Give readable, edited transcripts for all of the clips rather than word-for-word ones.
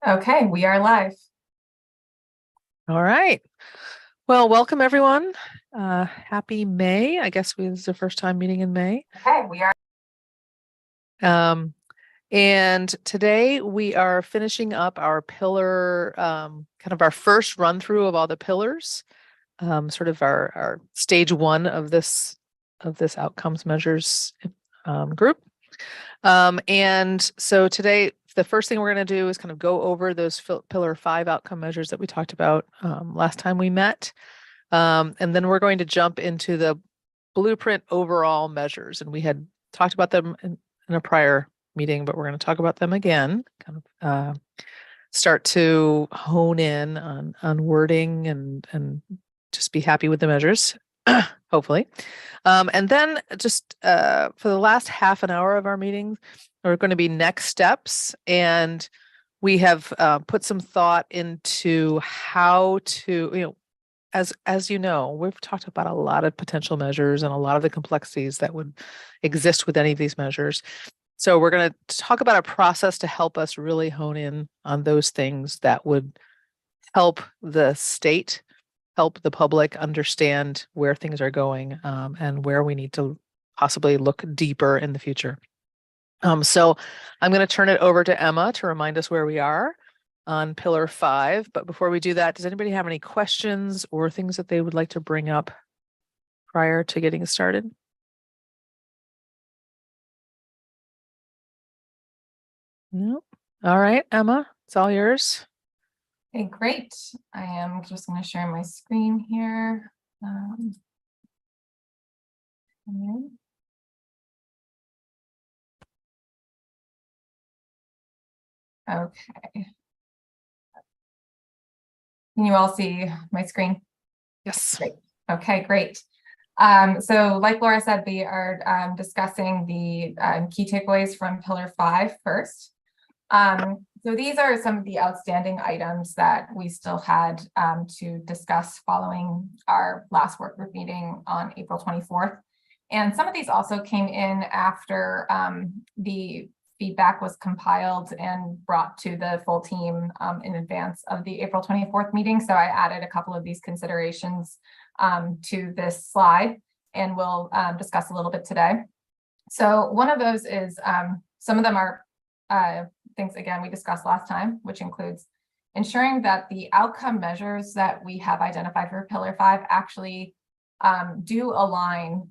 Okay, we are live. All right. Well, welcome everyone. Happy May. I guess this is the first time meeting in May. Okay, we are. And today we are finishing up our pillar, kind of our first run through of all the pillars, sort of our stage one of this outcomes measures group. And so today, the first thing we're going to do is kind of go over those pillar 5 outcome measures that we talked about last time we met. And then we're going to jump into the blueprint overall measures. And we had talked about them in a prior meeting, but we're going to talk about them again, kind of start to hone in on wording and just be happy with the measures, hopefully. And then just for the last half an hour of our meeting, are going to be next steps. And we have put some thought into how to, as you know, we've talked about a lot of potential measures and a lot of the complexities that would exist with any of these measures. So we're going to talk about a process to help us really hone in on those things that would help the state, help the public understand where things are going, and where we need to possibly look deeper in the future. So I'm going to turn it over to Emma to remind us where we are on pillar 5. But before we do that, does anybody have any questions or things that they would like to bring up prior to getting started? No. All right, Emma, it's all yours. Okay, great. I am just going to share my screen here. Okay. Can you all see my screen? Yes. Great. Okay, great. So like Laura said, we are discussing the key takeaways from pillar 5 first. So these are some of the outstanding items that we still had to discuss following our last work group meeting on April 24th. And some of these also came in after the feedback was compiled and brought to the full team in advance of the April 24th meeting. So I added a couple of these considerations to this slide, and we'll discuss a little bit today. So one of those is some of them are things, again, we discussed last time, which includes ensuring that the outcome measures that we have identified for pillar 5 actually do align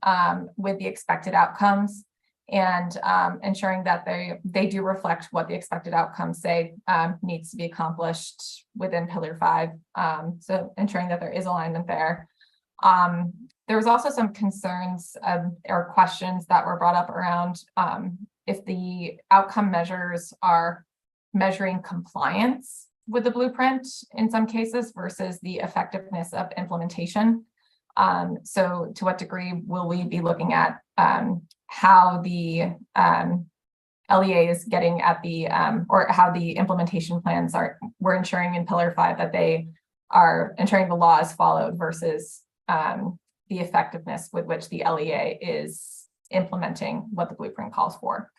with the expected outcomes, and ensuring that they do reflect what the expected outcomes say needs to be accomplished within pillar 5. So ensuring that there is alignment there. There was also some concerns or questions that were brought up around if the outcome measures are measuring compliance with the blueprint in some cases versus the effectiveness of implementation. So to what degree will we be looking at how the LEA is getting at the, or how the implementation plans we're ensuring in pillar 5 that they are ensuring the law is followed versus the effectiveness with which the LEA is implementing what the blueprint calls for.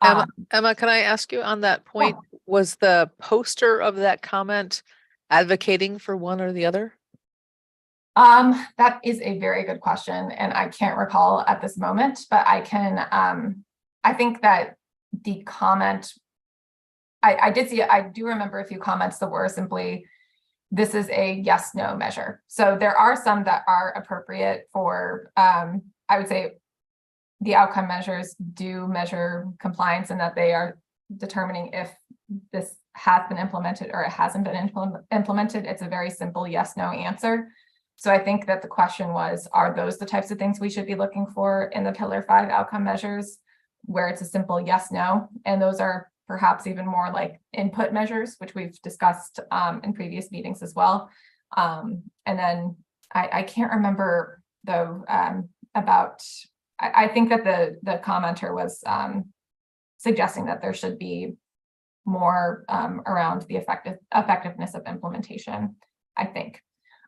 Emma, can I ask you on that point, yeah. Was the poster of that comment advocating for one or the other? That is a very good question, and I can't recall at this moment, but I can, I think that the comment, I do remember a few comments that were simply, this is a yes, no measure. So there are some that are appropriate for, I would say the outcome measures do measure compliance, and that they are determining if this has been implemented or it hasn't been implemented. It's a very simple yes, no answer. So I think that the question was, are those the types of things we should be looking for in the pillar 5 outcome measures, where it's a simple yes, no, and those are perhaps even more like input measures, which we've discussed in previous meetings as well. And then I can't remember though about, I think that the commenter was suggesting that there should be more around the effectiveness of implementation, I think.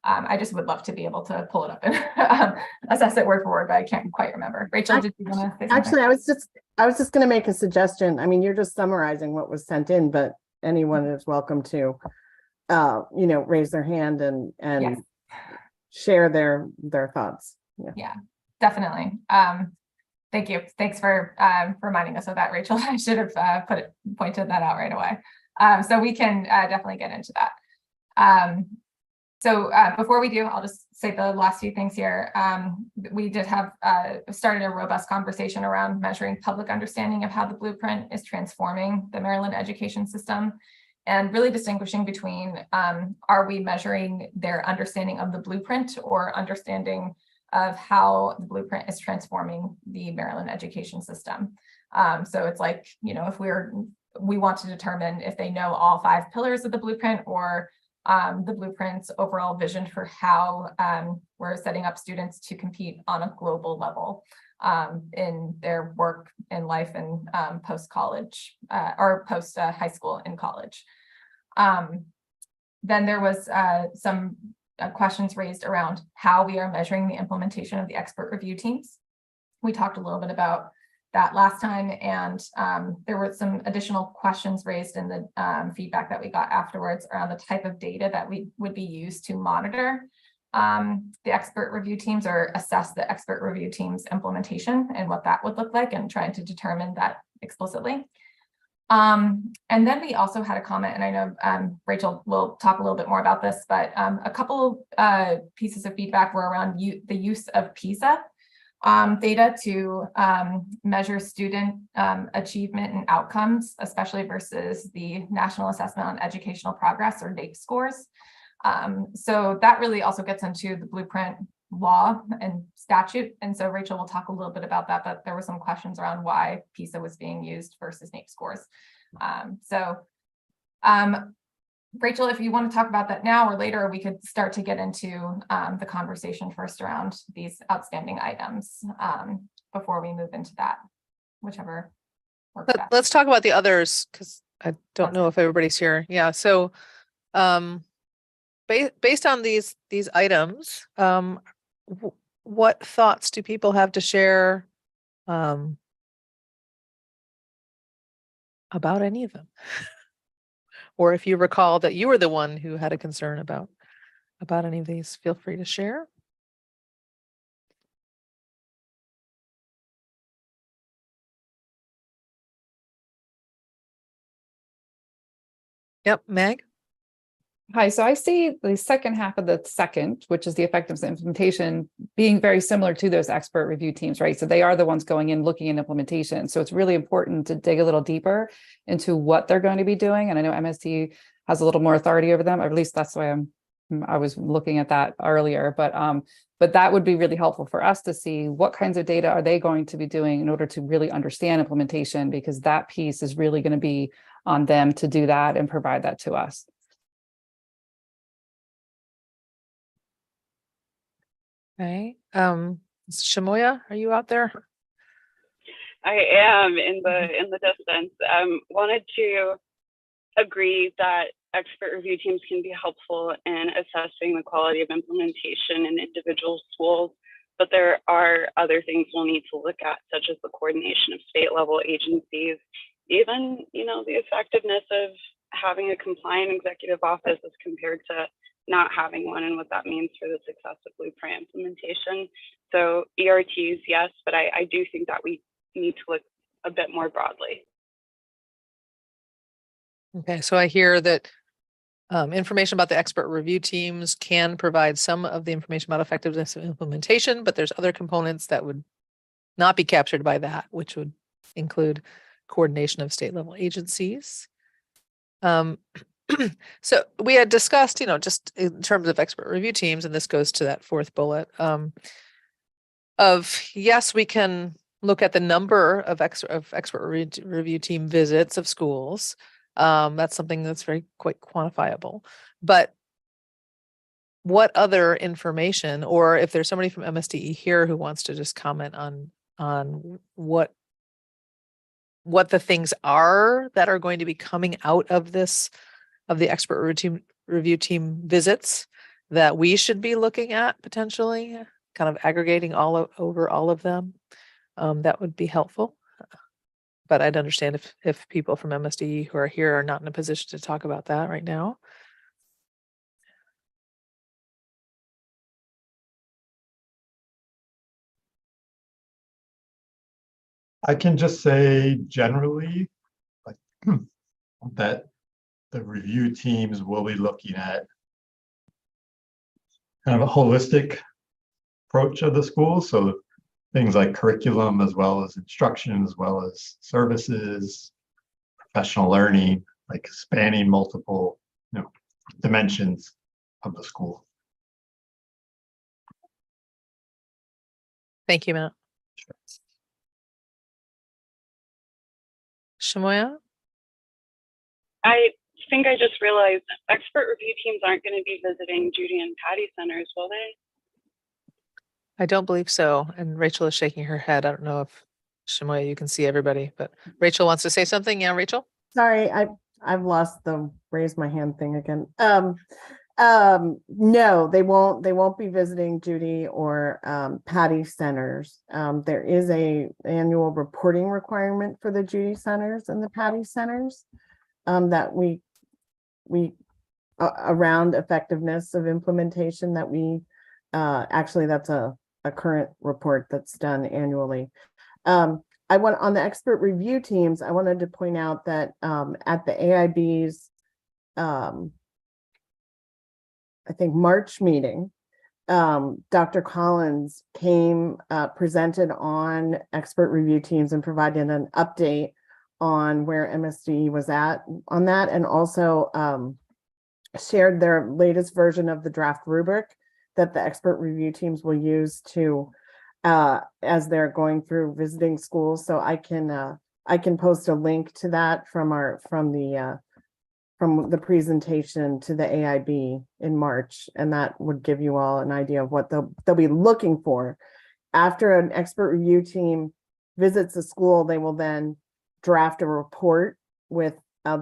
I just would love to be able to pull it up and assess it word for word, but I can't quite remember. Rachel, did you want to say something? Actually, I was just going to make a suggestion. I mean, you're just summarizing what was sent in, but anyone is welcome to, raise their hand and Yes. share their thoughts. Yeah, definitely. Thank you. Thanks for reminding us of that, Rachel. I should have pointed that out right away. So we can definitely get into that. So before we do, I'll just say the last few things here. We did have started a robust conversation around measuring public understanding of how the blueprint is transforming the Maryland education system, and really distinguishing between are we measuring their understanding of the blueprint or understanding of how the blueprint is transforming the Maryland education system. So it's like, if we want to determine if they know all 5 pillars of the blueprint, or the blueprint's overall vision for how we're setting up students to compete on a global level in their work and life and post-college or post-high school and college. Then there was some questions raised around how we are measuring the implementation of the expert review teams. We talked a little bit about that last time, and there were some additional questions raised in the feedback that we got afterwards around the type of data that we would be used to monitor the expert review teams or assess the expert review teams implementation and what that would look like, and trying to determine that explicitly. And then we also had a comment, and I know Rachel will talk a little bit more about this, but a couple pieces of feedback were around the use of PISA data to measure student achievement and outcomes, especially versus the National Assessment on Educational Progress, or NAEP scores. So that really also gets into the blueprint law and statute. And so Rachel will talk a little bit about that, but there were some questions around why PISA was being used versus NAEP scores. Rachel, if you want to talk about that now or later, we could start to get into the conversation first around these outstanding items before we move into that, whichever works best. Let's talk about the others, because I don't know if everybody's here. Yeah, so based on these items, what thoughts do people have to share about any of them? Or if you recall that you were the one who had a concern about any of these, feel free to share. Yep, Meg? Hi, so I see the second half of the second, which is the effectiveness of implementation, being very similar to those expert review teams, right? So they are the ones going in looking at implementation. So it's really important to dig a little deeper into what they're going to be doing. And I know MSD has a little more authority over them, or at least that's why I was looking at that earlier. But that would be really helpful for us to see what kinds of data are they going to be doing in order to really understand implementation, because that piece is really going to be on them to do that and provide that to us. Okay. Shamoya, are you out there? I am in the distance. Wanted to agree that expert review teams can be helpful in assessing the quality of implementation in individual schools, but there are other things we'll need to look at, such as the coordination of state level agencies, even, the effectiveness of having a compliant executive office as compared to not having one, and what that means for the success of blueprint implementation. So ERTs, yes, but I do think that we need to look a bit more broadly. Okay, so I hear that information about the expert review teams can provide some of the information about effectiveness of implementation, but there's other components that would not be captured by that, which would include coordination of state level agencies. So we had discussed, just in terms of expert review teams, and this goes to that fourth bullet, of yes, we can look at the number of expert review team visits of schools. That's something that's quite quantifiable. But what other information, or if there's somebody from MSDE here who wants to just comment on what the things are that are going to be coming out of this, of the expert review team visits, that we should be looking at potentially, kind of aggregating over all of them, that would be helpful. but I'd understand if people from MSD who are here are not in a position to talk about that right now. I can just say generally, like that the review teams will be looking at kind of a holistic approach of the school. So things like curriculum, as well as instruction, as well as services, professional learning, like spanning multiple, dimensions of the school. Thank you, Matt. Shamoya? I think I just realized expert review teams aren't going to be visiting Judy and Patty centers, will they? I don't believe so. And Rachel is shaking her head. I don't know if Shamoya, you can see everybody, but Rachel wants to say something. Yeah, Rachel? Sorry, I've lost the raise my hand thing again. No, they won't be visiting Judy or Patty centers. There is a annual reporting requirement for the Judy centers and the Patty centers that we around effectiveness of implementation that we actually that's a current report that's done annually. I want on the expert review teams, I wanted to point out that at the AIB's I think March meeting, Dr. Collins came presented on expert review teams and provided an update on where MSD was at on that, and also shared their latest version of the draft rubric that the expert review teams will use to as they're going through visiting schools. So I can post a link to that from the presentation to the AIB in March, and that would give you all an idea of what they'll be looking for. After an expert review team visits a school, they will then draft a report with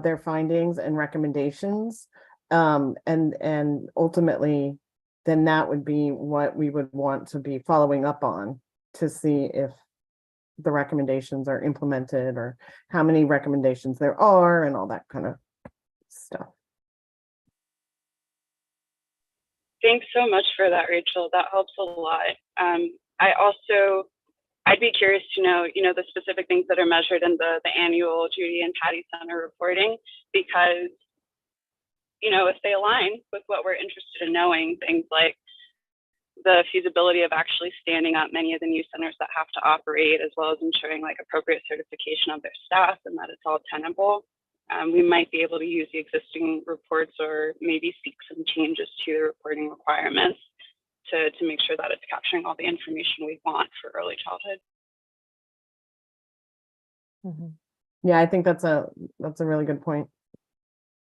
their findings and recommendations, and ultimately then that would be what we would want to be following up on to see if the recommendations are implemented or how many recommendations there are and all that kind of stuff. Thanks so much for that, Rachel. That helps a lot. I'd be curious to know, the specific things that are measured in the annual Judy and Patty Center reporting, because, if they align with what we're interested in knowing, things like the feasibility of actually standing up many of the new centers that have to operate, as well as ensuring like appropriate certification of their staff and that it's all tenable. We might be able to use the existing reports or maybe seek some changes to the reporting requirements to make sure that it's capturing all the information we want for early childhood. Mm-hmm. Yeah, I think that's a really good point.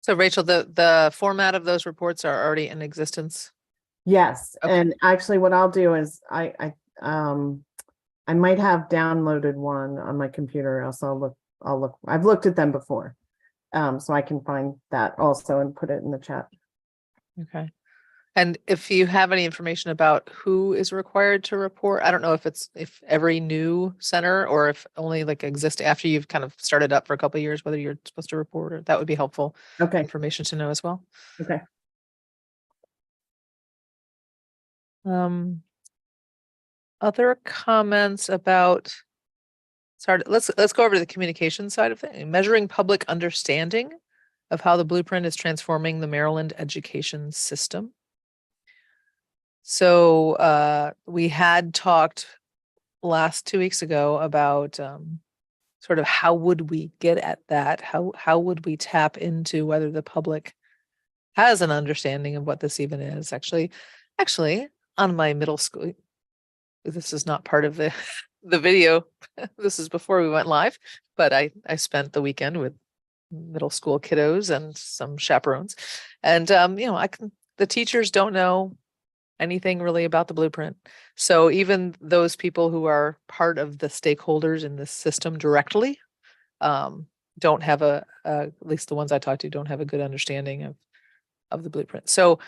So Rachel, the format of those reports are already in existence. Yes, Okay. and actually what I'll do is I might have downloaded one on my computer, else I'll look. I've looked at them before. So I can find that also and put it in the chat. Okay. And if you have any information about who is required to report, I don't know if every new center or if only like exist after you've kind of started up for a couple of years, whether you're supposed to report, or that would be helpful Okay. information to know as well. Okay. Other comments about, sorry, let's go over to the communication side of things. Measuring public understanding of how the blueprint is transforming the Maryland education system. So we had talked last 2 weeks ago about sort of how would we get at that? How would we tap into whether the public has an understanding of what this even is? Actually, on my middle school, this is not part of the video. This is before we went live, but I spent the weekend with middle school kiddos and some chaperones, and the teachers don't know anything really about the blueprint. So even those people who are part of the stakeholders in this system directly don't have at least the ones I talked to don't have a good understanding of the blueprint. So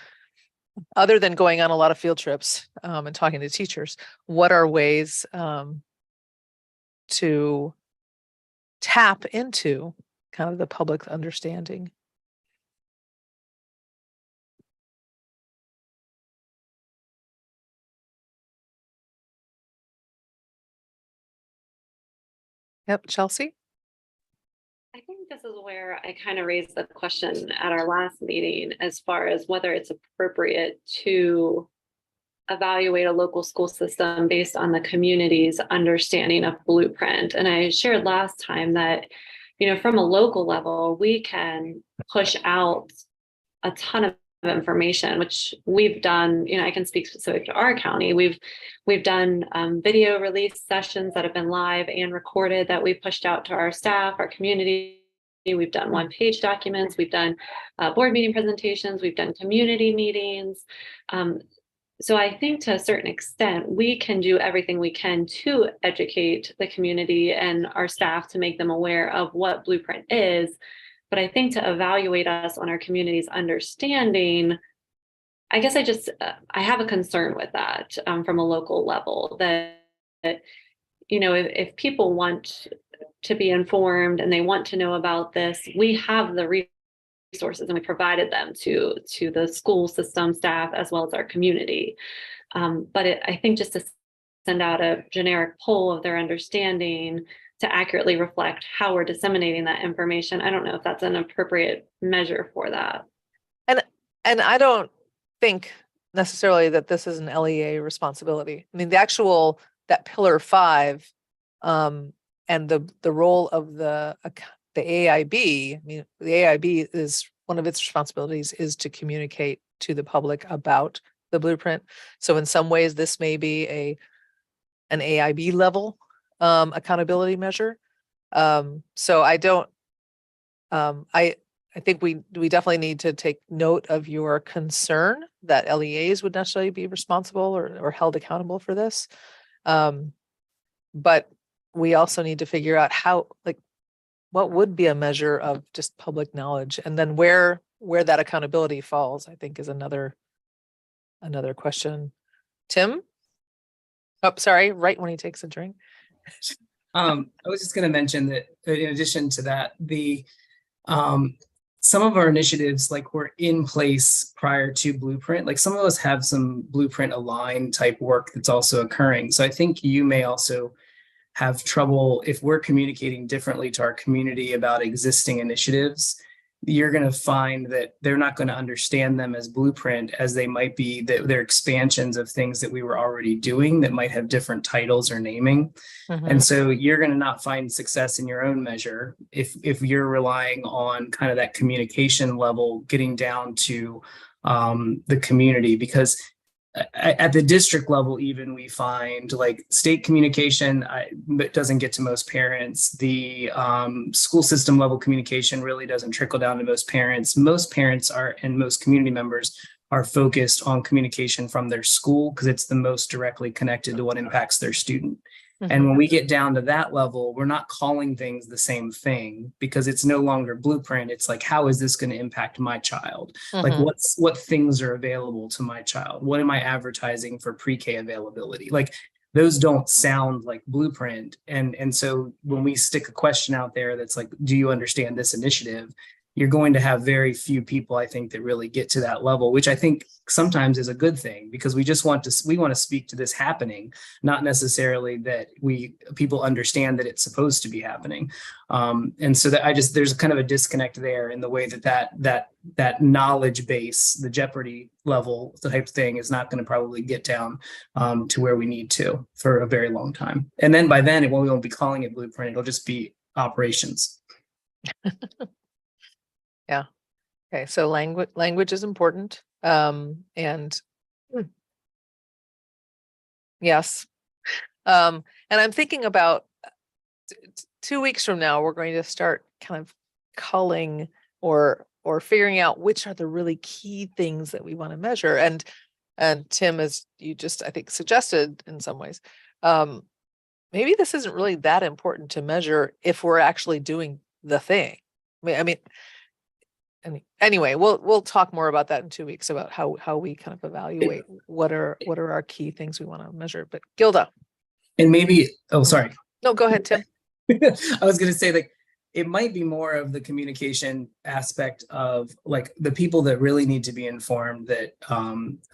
other than going on a lot of field trips and talking to teachers, what are ways to tap into kind of the public understanding. Yep, Chelsea? I think this is where I kind of raised the question at our last meeting as far as whether it's appropriate to evaluate a local school system based on the community's understanding of blueprint. And I shared last time that, from a local level, we can push out a ton of information, which we've done. I can speak specific to our county. We've done video release sessions that have been live and recorded that we've pushed out to our staff, our community. We've done one-page documents. We've done board meeting presentations. We've done community meetings. So I think to a certain extent, we can do everything we can to educate the community and our staff to make them aware of what Blueprint is. But I think to evaluate us on our community's understanding, I guess I have a concern with that from a local level, that, if people want to be informed and they want to know about this, we have the resources and we provided them to the school system staff as well as our community. But I think just to send out a generic poll of their understanding to accurately reflect how we're disseminating that information, I don't know if that's an appropriate measure for that. And I don't think necessarily that this is an LEA responsibility. I mean, that pillar 5 and the role of the AIB, I mean, the AIB is one of its responsibilities is to communicate to the public about the blueprint. So in some ways, this may be an AIB level accountability measure. So I don't, I think we definitely need to take note of your concern that LEAs would necessarily be responsible or held accountable for this. But we also need to figure out what would be a measure of just public knowledge, and then where that accountability falls, I think, is another question. Tim? Oh, sorry, right when he takes a drink. I was just going to mention that in addition to that, some of our initiatives were in place prior to Blueprint. Some of us have some Blueprint aligned type work that's also occurring. So I think you may also have trouble if we're communicating differently to our community about existing initiatives. You're going to find that they're not going to understand them as Blueprint as they might be they're expansions of things that we were already doing that might have different titles or naming. Mm-hmm. And so you're going to not find success in your own measure if you're relying on kind of that communication level getting down to the community, because at the district level, even we find state communication doesn't get to most parents. The school system level communication really doesn't trickle down to most parents. Most parents and most community members are focused on communication from their school because it's the most directly connected to what impacts their student. Mm-hmm. And when we get down to that level, we're not calling things the same thing because it's no longer Blueprint. It's how is this going to impact my child? Mm-hmm. What things are available to my child? What am I advertising for pre-K availability? Those don't sound like Blueprint. And so when we stick a question out there that's do you understand this initiative? You're going to have very few people, I think, that really get to that level, which I think sometimes is a good thing because we want to speak to this happening, not necessarily that people understand that it's supposed to be happening. And so that there's kind of a disconnect there in the way that knowledge base, the Jeopardy level type thing is not going to probably get down to where we need to for a very long time. And then by then, we won't be calling it Blueprint. It'll just be operations. Yeah. Okay. So language is important. And yes. And I'm thinking about 2 weeks from now, we're going to start kind of culling or figuring out which are the really key things that we want to measure. And Tim, as you just, I think, suggested in some ways, maybe this isn't really that important to measure if we're actually doing the thing. I mean, anyway, we'll talk more about that in 2 weeks about how we kind of evaluate what are our key things we want to measure. But Gilda. And maybe, sorry. No, go ahead, Tim. I was going to say it might be more of the communication aspect of like the people that really need to be informed, that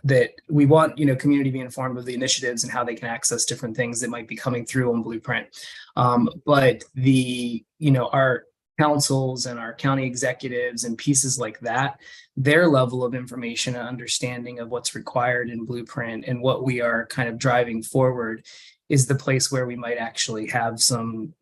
that we want, you know, community to be informed of the initiatives and how they can access different things that might be coming through on Blueprint. But the, you know, our councils and our county executives and pieces like that, their level of information and understanding of what's required in Blueprint and what we are kind of driving forward is the place where we might actually have some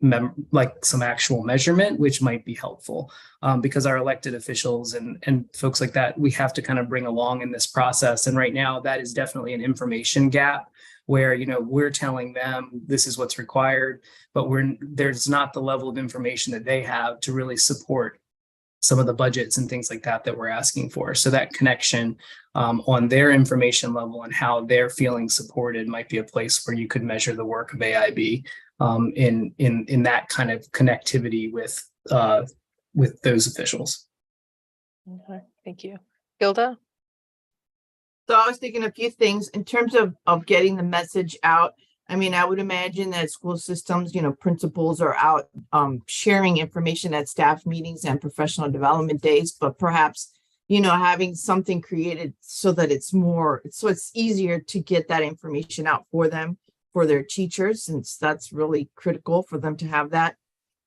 some actual measurement, which might be helpful, because our elected officials and folks like that, we have to kind of bring along in this process. And right now that is definitely an information gap where, you know, we're telling them this is what's required, but there's not the level of information that they have to really support some of the budgets and things like that that we're asking for. So that connection on their information level and how they're feeling supported might be a place where you could measure the work of AIB in that kind of connectivity with those officials. Okay, thank you. Gilda? So I was thinking a few things in terms of getting the message out. I mean, I would imagine that school systems, you know, principals are out sharing information at staff meetings and professional development days, but perhaps, you know, having something created so that it's easier to get that information out for them, for their teachers, since that's really critical for them to have that.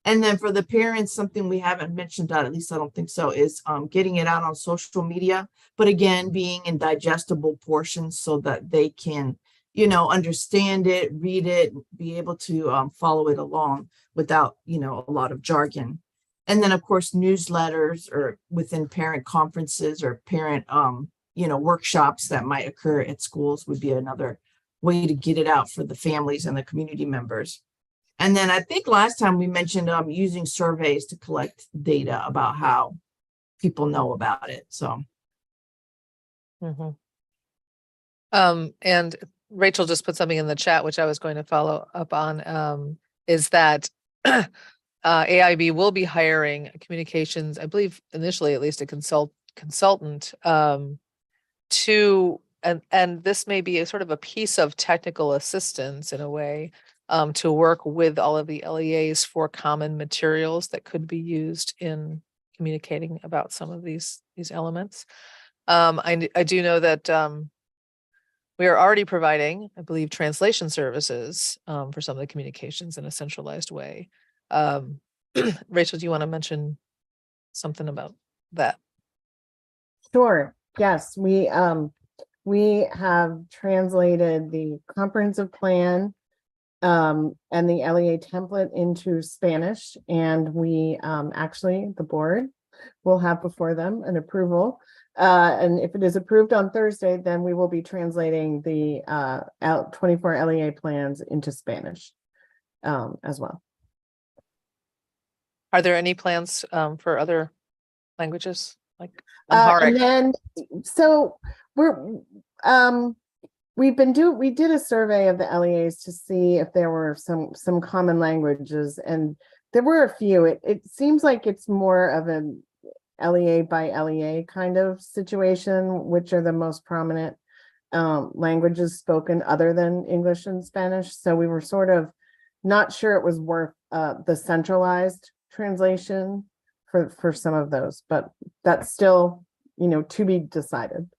And then for the parents, something we haven't mentioned, at least I don't think so, is getting it out on social media, but again, being in digestible portions so that they can, you know, understand it, read it, be able to follow it along without, you know, a lot of jargon. And then of course, newsletters or within parent conferences or parent, you know, workshops that might occur at schools would be another way to get it out for the families and the community members. And then I think last time we mentioned using surveys to collect data about how people know about it. So. Mm-hmm. And Rachel just put something in the chat, which I was going to follow up on, is that AIB will be hiring a communications, I believe initially at least a consultant and this may be a sort of a piece of technical assistance in a way, to work with all of the LEAs for common materials that could be used in communicating about some of these elements. I do know that we are already providing, I believe, translation services for some of the communications in a centralized way. Rachel, do you want to mention something about that? Sure. Yes, we have translated the comprehensive plan and the LEA template into Spanish, and we actually, the board will have before them an approval. And if it is approved on Thursday, then we will be translating the 24 LEA plans into Spanish as well. Are there any plans for other languages like Amharic? And then, so we did a survey of the LEAs to see if there were some common languages, and there were a few. It seems like it's more of an LEA by LEA kind of situation, which are the most prominent languages spoken other than English and Spanish. So we were sort of not sure it was worth the centralized translation for some of those, but that's still, you know, to be decided.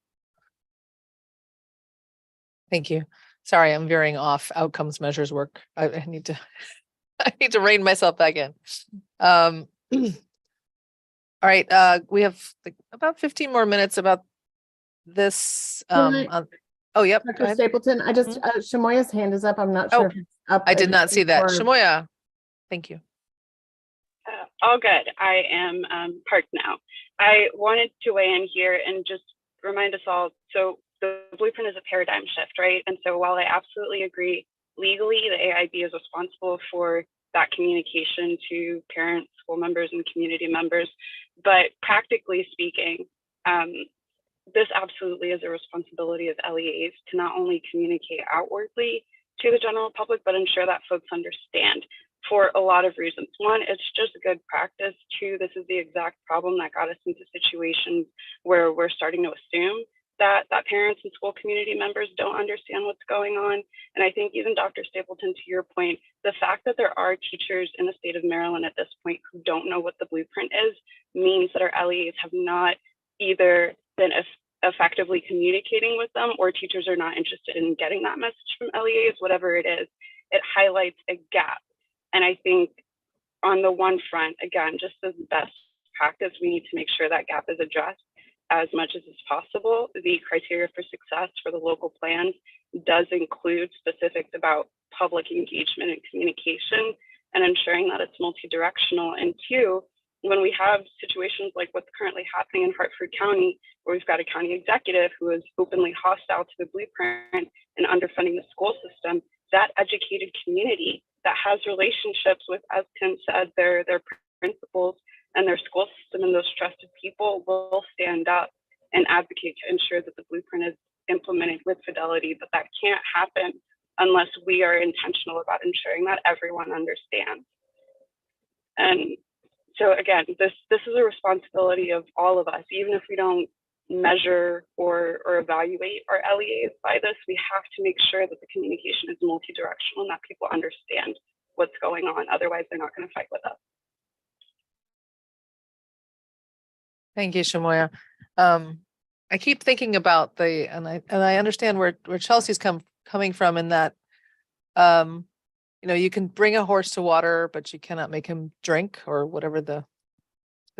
Thank you. Sorry, I'm veering off outcomes measures work. I need to I need to rein myself back in. All right, we have like about 15 more minutes about this. Oh, yep. Dr. Stapleton, I just Shamoya's hand is up. I'm not sure if it's up. I did not see that. Shamoya, thank you. All good. I am parked now. I wanted to weigh in here and just remind us all. So the blueprint is a paradigm shift, right? And so while I absolutely agree, legally, the AIB is responsible for that communication to parents, school members, and community members. But practically speaking, this absolutely is a responsibility of LEAs to not only communicate outwardly to the general public, but ensure that folks understand for a lot of reasons. One, it's just good practice. Two, this is the exact problem that got us into situations where we're starting to assume that parents and school community members don't understand what's going on. And I think even Dr. Stapleton, to your point, the fact that there are teachers in the state of Maryland at this point who don't know what the blueprint is means that our LEAs have not either been effectively communicating with them, or teachers are not interested in getting that message from LEAs, whatever it is. It highlights a gap. And I think on the one front, again, just as best practice, we need to make sure that gap is addressed as much as is possible. The criteria for success for the local plans does include specifics about public engagement and communication and ensuring that it's multi-directional. And two, when we have situations like what's currently happening in Hartford County, where we've got a county executive who is openly hostile to the blueprint and underfunding the school system, that educated community that has relationships with, as Tim said, their principals and their school system and those trusted people will stand up and advocate to ensure that the blueprint is implemented with fidelity. But that can't happen unless we are intentional about ensuring that everyone understands. And so again, this is a responsibility of all of us. Even if we don't measure or evaluate our LEAs by this, we have to make sure that the communication is multi-directional and that people understand what's going on. Otherwise, they're not going to fight with us. Thank you, Shamoya. I keep thinking about and I understand where Chelsea's coming from in that, you can bring a horse to water, but you cannot make him drink, or whatever the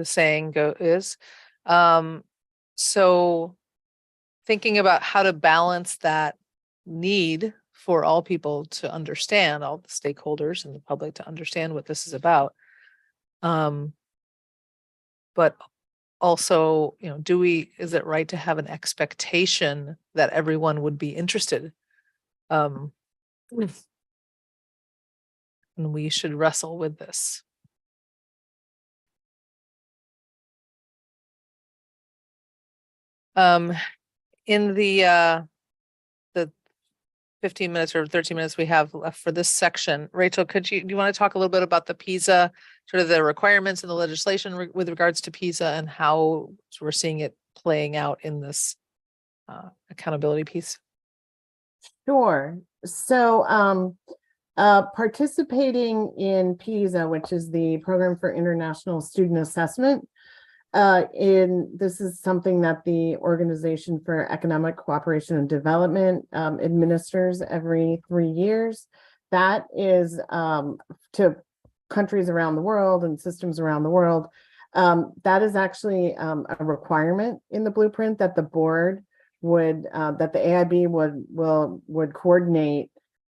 saying is. So thinking about how to balance that need for all people to understand, all the stakeholders and the public to understand what this is about. But also, is it right to have an expectation that everyone would be interested? And we should wrestle with this. In the 15 minutes or 13 minutes we have left for this section, Rachel, do you want to talk a little bit about the PISA, sort of the requirements and the legislation with regards to PISA and how we're seeing it playing out in this accountability piece? Sure. So participating in PISA, which is the Program for International Student Assessment, this is something that the Organization for Economic Cooperation and Development administers every 3 years. That is to countries around the world and systems around the world. That is actually a requirement in the blueprint that the board would, that the AIB would coordinate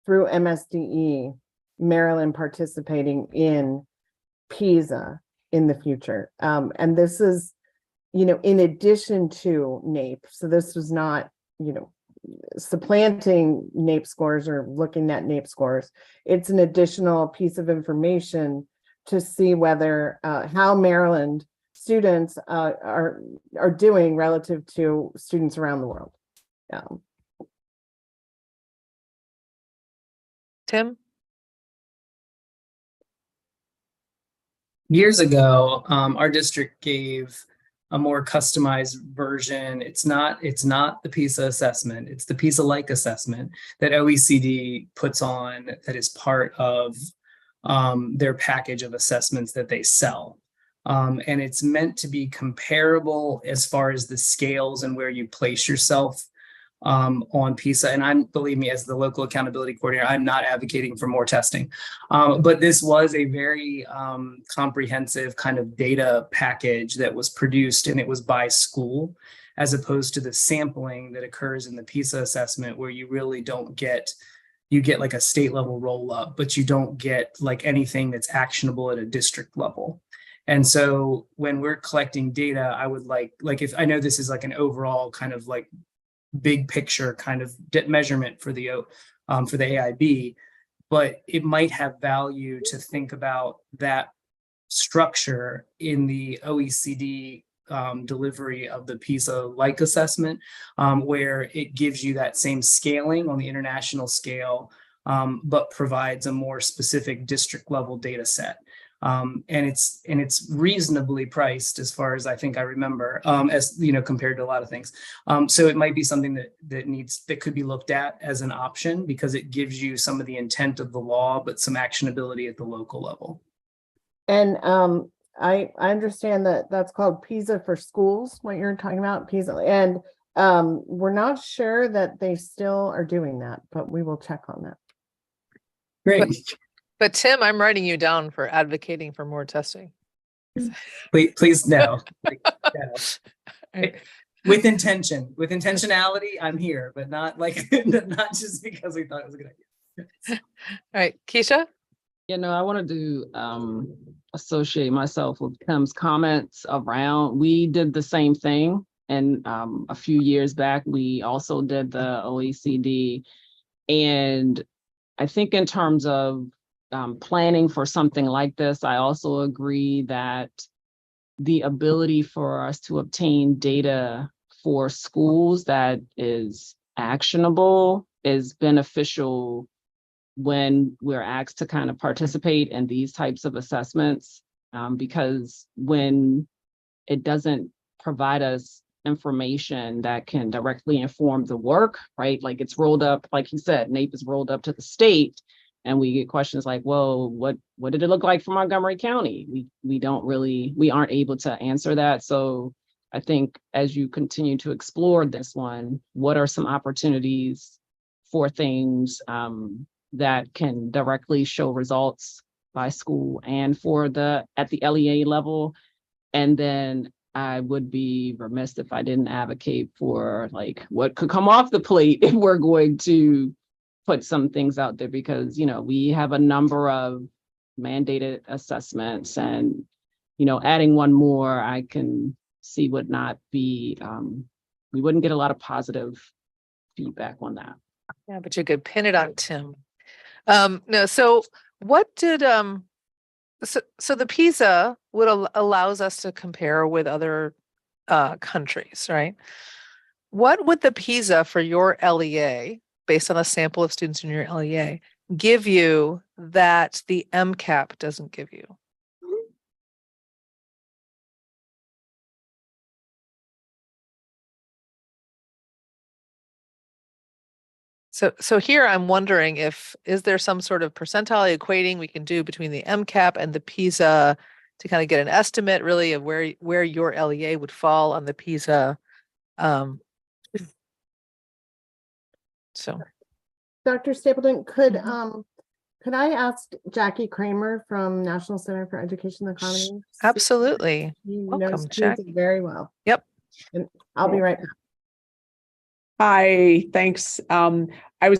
through MSDE, Maryland participating in PISA in the future. And this is, in addition to NAEP. So this was not, supplanting NAEP scores or looking at NAEP scores. It's an additional piece of information to see whether, how Maryland students are doing relative to students around the world. Tim? Years ago, our district gave a more customized version. It's not the PISA assessment. It's the PISA-like assessment that OECD puts on that is part of their package of assessments that they sell. And it's meant to be comparable as far as the scales and where you place yourself on PISA. And believe me, as the local accountability coordinator, I'm not advocating for more testing. But this was a very comprehensive kind of data package that was produced, and it was by school, as opposed to the sampling that occurs in the PISA assessment, where you really don't get, you get like a state level roll up, but you don't get like anything that's actionable at a district level. And so when we're collecting data, I would like if I know this is like an overall kind of like big picture kind of measurement for the AIB, but it might have value to think about that structure in the OECD delivery of the PISA-like assessment, where it gives you that same scaling on the international scale, but provides a more specific district level data set. And it's reasonably priced as far as I think I remember, as compared to a lot of things. So it might be something that could be looked at as an option, because it gives you some of the intent of the law, but some actionability at the local level. And I understand that that's called PISA for schools, what you're talking about, PISA. And we're not sure that they still are doing that, but we will check on that. Great. But Tim, I'm writing you down for advocating for more testing. Please no. No. Right. With intentionality, I'm here, but not not just because we thought it was a good idea. All right, Keisha? I wanted to associate myself with Tim's comments around, we did the same thing. And a few years back, we also did the OECD. And I think in terms of planning for something like this, I also agree that the ability for us to obtain data for schools that is actionable is beneficial when we're asked to kind of participate in these types of assessments, because when it doesn't provide us information that can directly inform the work, right? Like it's rolled up, like he said, NAEP is rolled up to the state, and we get questions like, well, what did it look like for Montgomery County? We aren't able to answer that. So I think as you continue to explore this one, what are some opportunities for things that can directly show results by school and at the LEA level? And then I would be remiss if I didn't advocate for like what could come off the plate if we're going to put some things out there, because, we have a number of mandated assessments, and, adding one more, I can see would not be, we wouldn't get a lot of positive feedback on that. Yeah, but you could pin it on Tim. No, so what did, so the PISA allows us to compare with other countries, right? What would the PISA for your LEA, based on a sample of students in your LEA, give you that the MCAP doesn't give you? So here I'm wondering is there some sort of percentile equating we can do between the MCAP and the PISA to kind of get an estimate really of where your LEA would fall on the PISA. So Dr. Stapleton, could I ask Jackie Kramer from National Center for Education and Economy? absolutely. She Welcome, knows Jackie. PISA very well. Yep. And I'll be right back. Hi, thanks. I was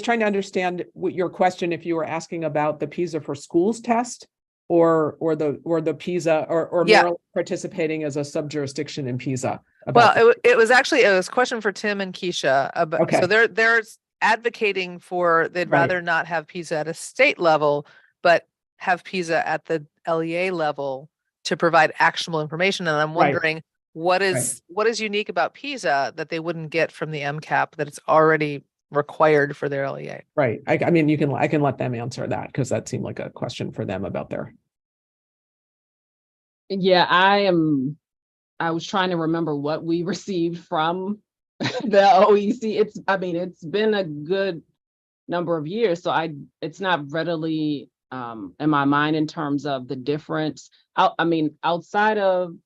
trying to understand what your question, if you were asking about the PISA for schools test or the PISA or Yeah. Maryland participating as a sub-jurisdiction in PISA. Well, it was a question for Tim and Keisha. Okay. So they're advocating for, they'd Right. rather not have PISA at a state level, but have PISA at the LEA level to provide actionable information. And I'm Right. wondering what is unique about PISA that they wouldn't get from the MCAP that it's already required for their LEA? Right. I mean, I can let them answer that, because that seemed like a question for them about their. Yeah, I was trying to remember what we received from the OEC. It's been a good number of years, so it's not readily in my mind in terms of the difference. Outside of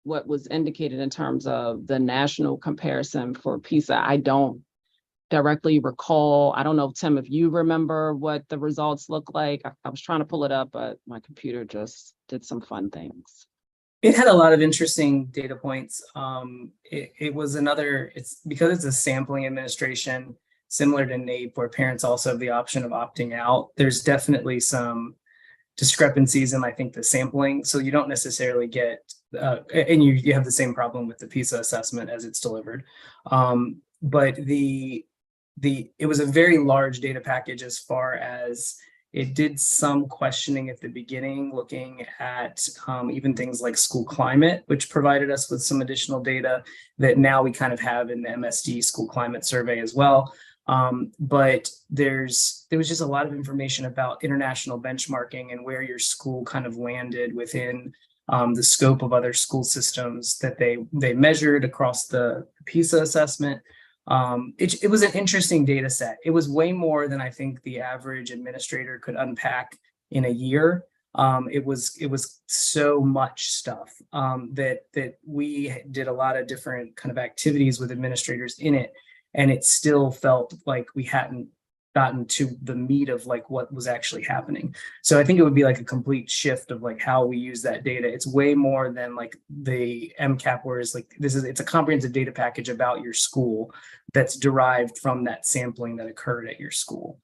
what was indicated in terms of the national comparison for PISA, I don't directly recall. I don't know, Tim, if you remember what the results look like. I was trying to pull it up, but my computer just did some fun things. It had a lot of interesting data points. It's because it's a sampling administration similar to NAEP, where parents also have the option of opting out. There's definitely some discrepancies in, I think, the sampling. So you don't necessarily get, and you have the same problem with the PISA assessment as it's delivered. But it was a very large data package, as far as it did some questioning at the beginning, looking at even things like school climate, which provided us with some additional data that now we kind of have in the MSD school climate survey as well. But there was just a lot of information about international benchmarking and where your school kind of landed within the scope of other school systems that they measured across the PISA assessment. It was an interesting data set. It was way more than I think the average administrator could unpack in a year. It was so much stuff that we did a lot of different kind of activities with administrators in it, and it still felt like we hadn't gotten to the meat of like what was actually happening. So I think it would be like a complete shift of like how we use that data. It's way more than like the MCAP, whereas like it's a comprehensive data package about your school that's derived from that sampling that occurred at your school.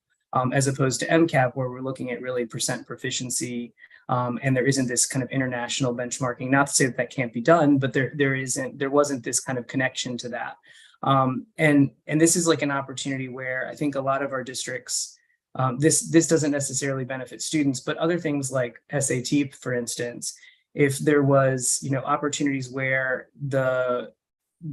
As opposed to MCAP, where we're looking at really percent proficiency, and there isn't this kind of international benchmarking. Not to say that can't be done, but there wasn't this kind of connection to that. And this is like an opportunity where I think a lot of our districts, this doesn't necessarily benefit students, but other things like SAT, for instance, if there was, opportunities where the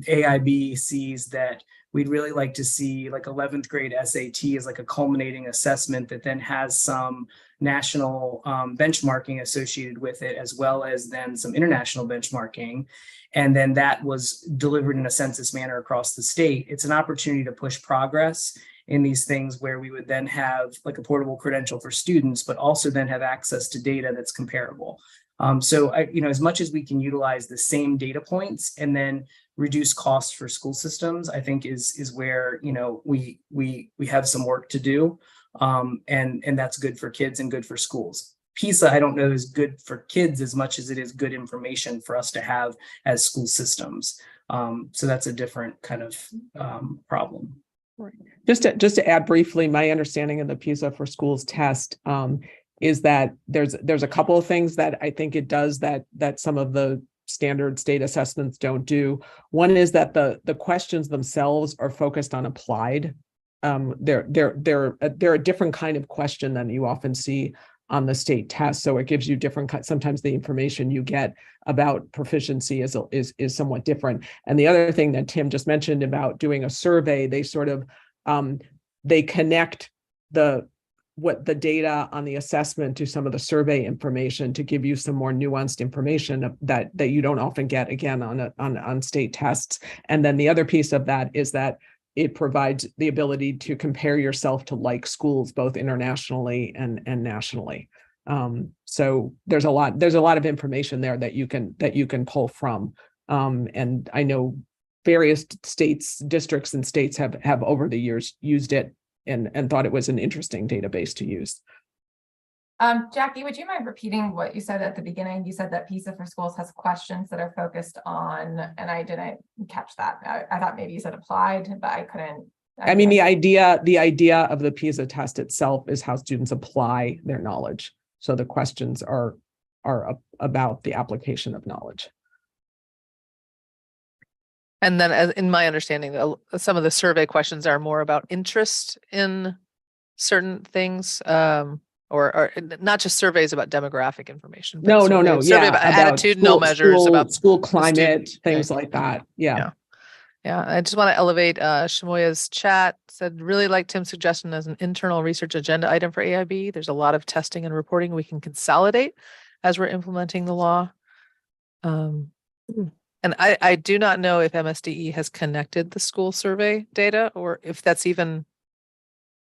AIB sees that we'd really like to see like 11th grade SAT as like a culminating assessment that then has some national benchmarking associated with it, as well as then some international benchmarking. And then that was delivered in a census manner across the state. It's an opportunity to push progress in these things where we would then have like a portable credential for students, but also then have access to data that's comparable. So as much as we can utilize the same data points and then reduce costs for school systems, I think is where we have some work to do, and that's good for kids and good for schools. PISA, I don't know, is good for kids as much as it is good information for us to have as school systems. So that's a different kind of problem. Right. Just to add briefly, my understanding of the PISA for Schools test is that there's a couple of things that I think it does that some of the standard state assessments don't do. One is that the questions themselves are focused on applied. They're a different kind of question than you often see on the state test. So it gives you sometimes the information you get about proficiency is somewhat different. And the other thing that Tim just mentioned about doing a survey, they sort of they connect the data on the assessment to some of the survey information to give you some more nuanced information that you don't often get again on state tests. And then the other piece of that is that it provides the ability to compare yourself to like schools, both internationally and nationally. So there's a lot of information there that you can pull from. And I know various districts and states have over the years used it and thought it was an interesting database to use. Jackie, would you mind repeating what you said at the beginning? You said that PISA for Schools has questions that are focused on, and I didn't catch that. I thought maybe you said applied, but I couldn't. I mean, the idea of the PISA test itself is how students apply their knowledge. So the questions are about the application of knowledge. And then, as in my understanding, some of the survey questions are more about interest in certain things, or not just surveys about demographic information. No. Survey about attitudinal measures about school climate, things like that. Yeah. I just want to elevate Shamoya's chat. Said really like Tim's suggestion as an internal research agenda item for AIB. There's a lot of testing and reporting we can consolidate as we're implementing the law. And I do not know if MSDE has connected the school survey data or if that's even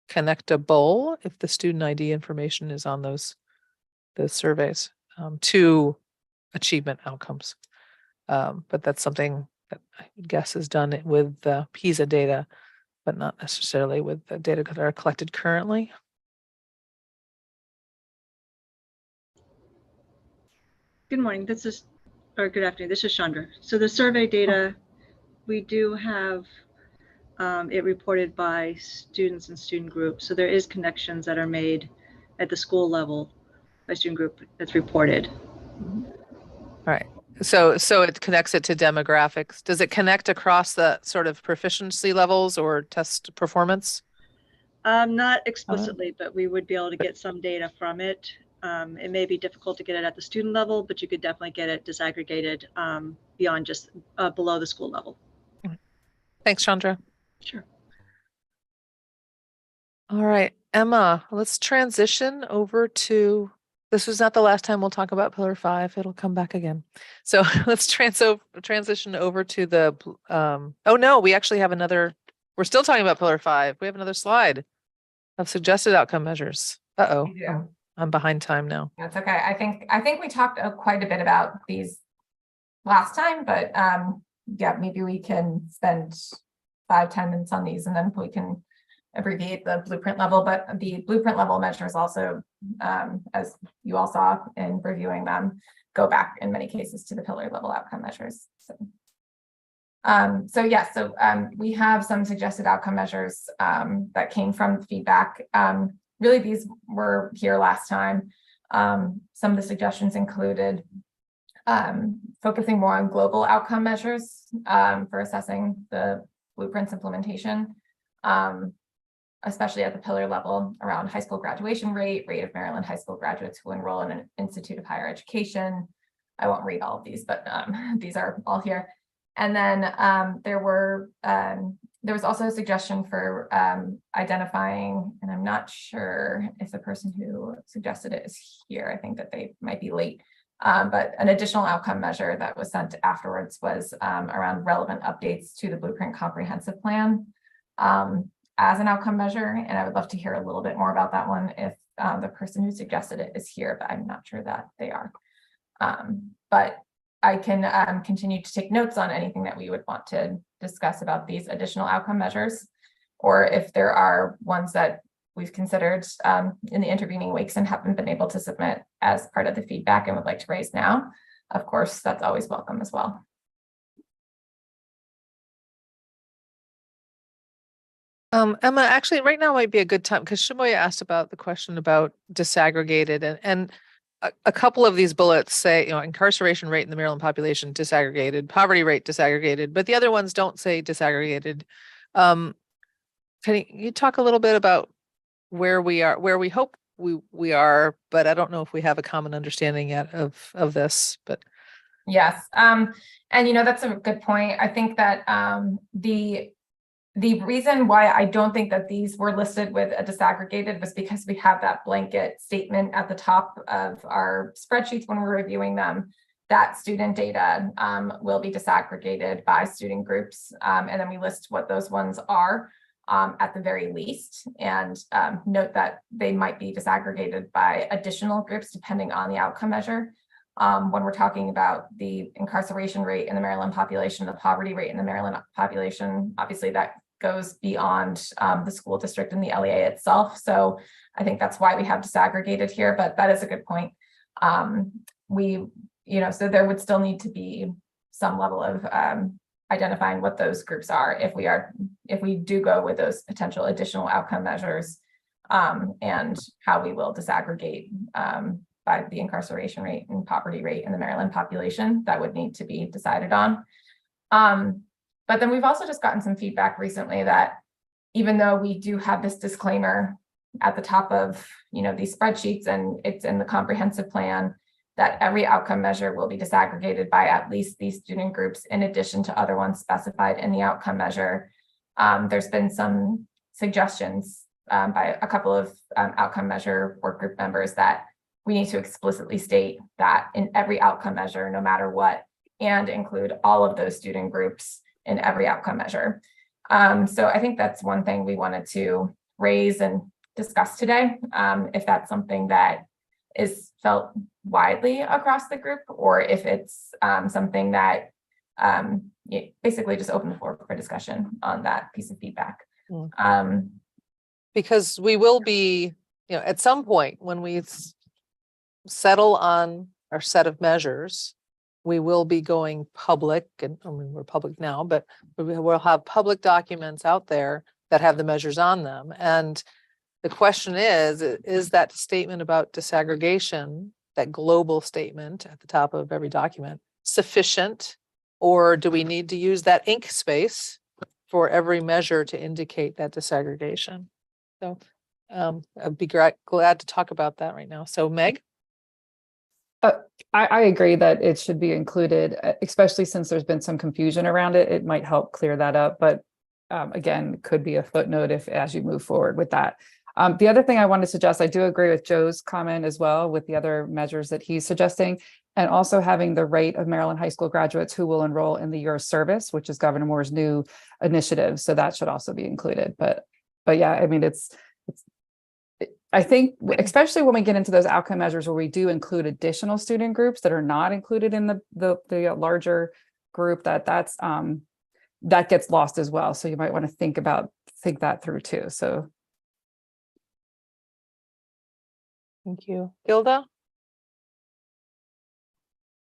connectable, if the student ID information is on those surveys to achievement outcomes. But that's something that I would guess is done with the PISA data, but not necessarily with the data that are collected currently. Good morning. Good afternoon. This is Chandra. So the survey data, we do have it reported by students and student groups. So there is connections that are made at the school level by student group that's reported. All right. So it connects it to demographics. Does it connect across the sort of proficiency levels or test performance? Not explicitly, but we would be able to get some data from it. It may be difficult to get it at the student level, but you could definitely get it disaggregated beyond just below the school level. Thanks, Chandra. Sure. All right, Emma, let's transition over to, this was not the last time we'll talk about Pillar 5. It'll come back again. So let's transition over to the, oh no, we actually have another, we're still talking about Pillar 5. We have another slide of suggested outcome measures. Uh-oh, We do. I'm behind time now. That's okay. I think we talked quite a bit about these last time, but yeah, maybe we can spend 5-10 minutes on these and then we can abbreviate the blueprint level. But the blueprint level measures also, as you all saw in reviewing them, go back in many cases to the pillar level outcome measures. So we have some suggested outcome measures that came from feedback. Really, these were here last time. Some of the suggestions included focusing more on global outcome measures for assessing the blueprint's implementation, especially at the pillar level around high school graduation rate of Maryland high school graduates who enroll in an institute of higher education. I won't read all of these, but these are all here. And then there was also a suggestion for identifying, and I'm not sure if the person who suggested it is here. I think that they might be late. But an additional outcome measure that was sent afterwards was around relevant updates to the Blueprint Comprehensive Plan as an outcome measure. And I would love to hear a little bit more about that one if the person who suggested it is here, but I'm not sure that they are. But I can continue to take notes on anything that we would want to discuss about these additional outcome measures, or if there are ones that we've considered in the intervening weeks and haven't been able to submit as part of the feedback and would like to raise now. Of course, that's always welcome as well. Emma, actually right now might be a good time because Shimoya asked about the question about disaggregated and a couple of these bullets say, you know, incarceration rate in the Maryland population disaggregated, poverty rate disaggregated, but the other ones don't say disaggregated. Can you talk a little bit about where we are, where we hope we are, but I don't know if we have a common understanding yet of this, but. Yes, and you know, that's a good point. I think that the reason why I don't think that these were listed with a disaggregated was because we have that blanket statement at the top of our spreadsheets when we're reviewing them, that student data will be disaggregated by student groups. And then we list what those ones are at the very least, and note that they might be disaggregated by additional groups depending on the outcome measure. When we're talking about the incarceration rate in the Maryland population, the poverty rate in the Maryland population, obviously that goes beyond the school district and the LEA itself. So I think that's why we have disaggregated here, but that is a good point. So there would still need to be some level of identifying what those groups are if we do go with those potential additional outcome measures, and how we will disaggregate by the incarceration rate and poverty rate in the Maryland population. That would need to be decided on. But then we've also just gotten some feedback recently that even though we do have this disclaimer at the top of, you know, these spreadsheets and it's in the comprehensive plan, that every outcome measure will be disaggregated by at least these student groups in addition to other ones specified in the outcome measure. There's been some suggestions by a couple of outcome measure work group members that we need to explicitly state that in every outcome measure, no matter what, and include all of those student groups in every outcome measure. So I think that's one thing we wanted to raise and discuss today, if that's something that is felt widely across the group, or if it's something that basically just open the floor for discussion on that piece of feedback. Because we will be, you know, at some point when we settle on our set of measures, we will be going public, and I mean, we're public now, but we'll have public documents out there that have the measures on them. And the question is that statement about disaggregation, that global statement at the top of every document, sufficient, or do we need to use that ink space for every measure to indicate that disaggregation? So I'd be glad to talk about that right now. So Meg? I agree that it should be included, especially since there's been some confusion around it. It might help clear that up, but again, could be a footnote if as you move forward with that. The other thing I want to suggest, I do agree with Joe's comment as well with the other measures that he's suggesting, and also having the rate of Maryland high school graduates who will enroll in the year of service, which is Governor Moore's new initiative. So that should also be included. But yeah, I mean, I think, especially when we get into those outcome measures where we do include additional student groups that are not included in the larger group, that gets lost as well. So you might want to think that through too. So. Thank you. Gilda?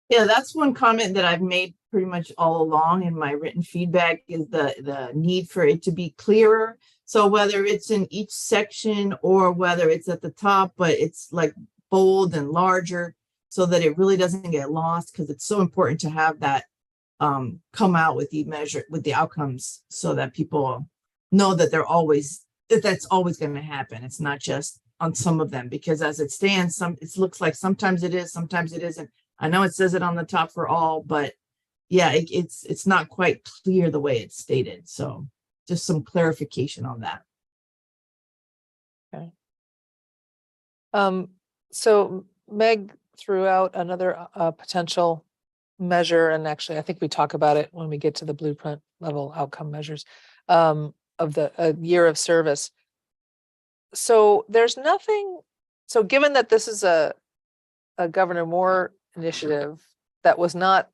Yeah, that's one comment that I've made pretty much all along in my written feedback is the need for it to be clearer. So whether it's in each section or whether it's at the top, but it's like bold and larger so that it really doesn't get lost, because it's so important to have that come out with the outcomes so that people know that that's always going to happen. It's not just on some of them, because as it stands, it looks like sometimes it is, sometimes it isn't. I know it says it on the top for all, but yeah, it's not quite clear the way it's stated. So just some clarification on that. Okay. So Meg threw out another potential measure, and actually I think we talk about it when we get to the blueprint level outcome measures of the year of service. So there's nothing, so given that this is a Governor Moore initiative that was not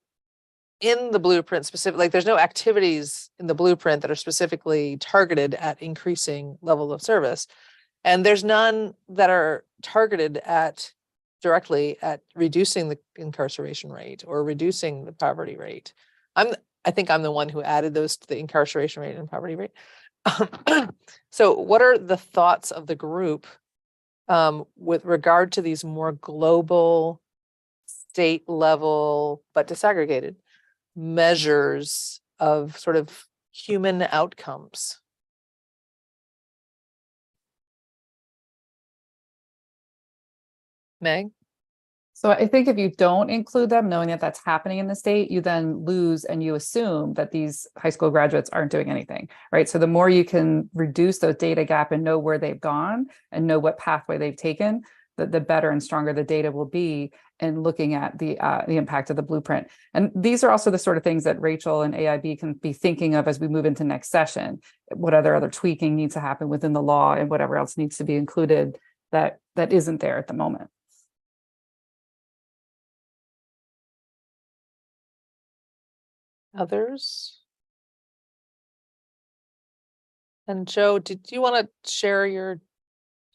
in the blueprint specifically, like there's no activities in the blueprint that are specifically targeted at increasing level of service. And there's none that are targeted directly at reducing the incarceration rate or reducing the poverty rate. I think I'm the one who added those to the incarceration rate and poverty rate. So what are the thoughts of the group with regard to these more global, state level, but disaggregated measures of sort of human outcomes? Meg? So I think if you don't include them, knowing that that's happening in the state, you then lose and you assume that these high school graduates aren't doing anything, right? So the more you can reduce those data gap and know where they've gone and know what pathway they've taken, the better and stronger the data will be in looking at the impact of the blueprint. And these are also the sort of things that Rachel and AIB can be thinking of as we move into next session. What other tweaking needs to happen within the law and whatever else needs to be included that isn't there at the moment. Others? And Joe, did you want to share your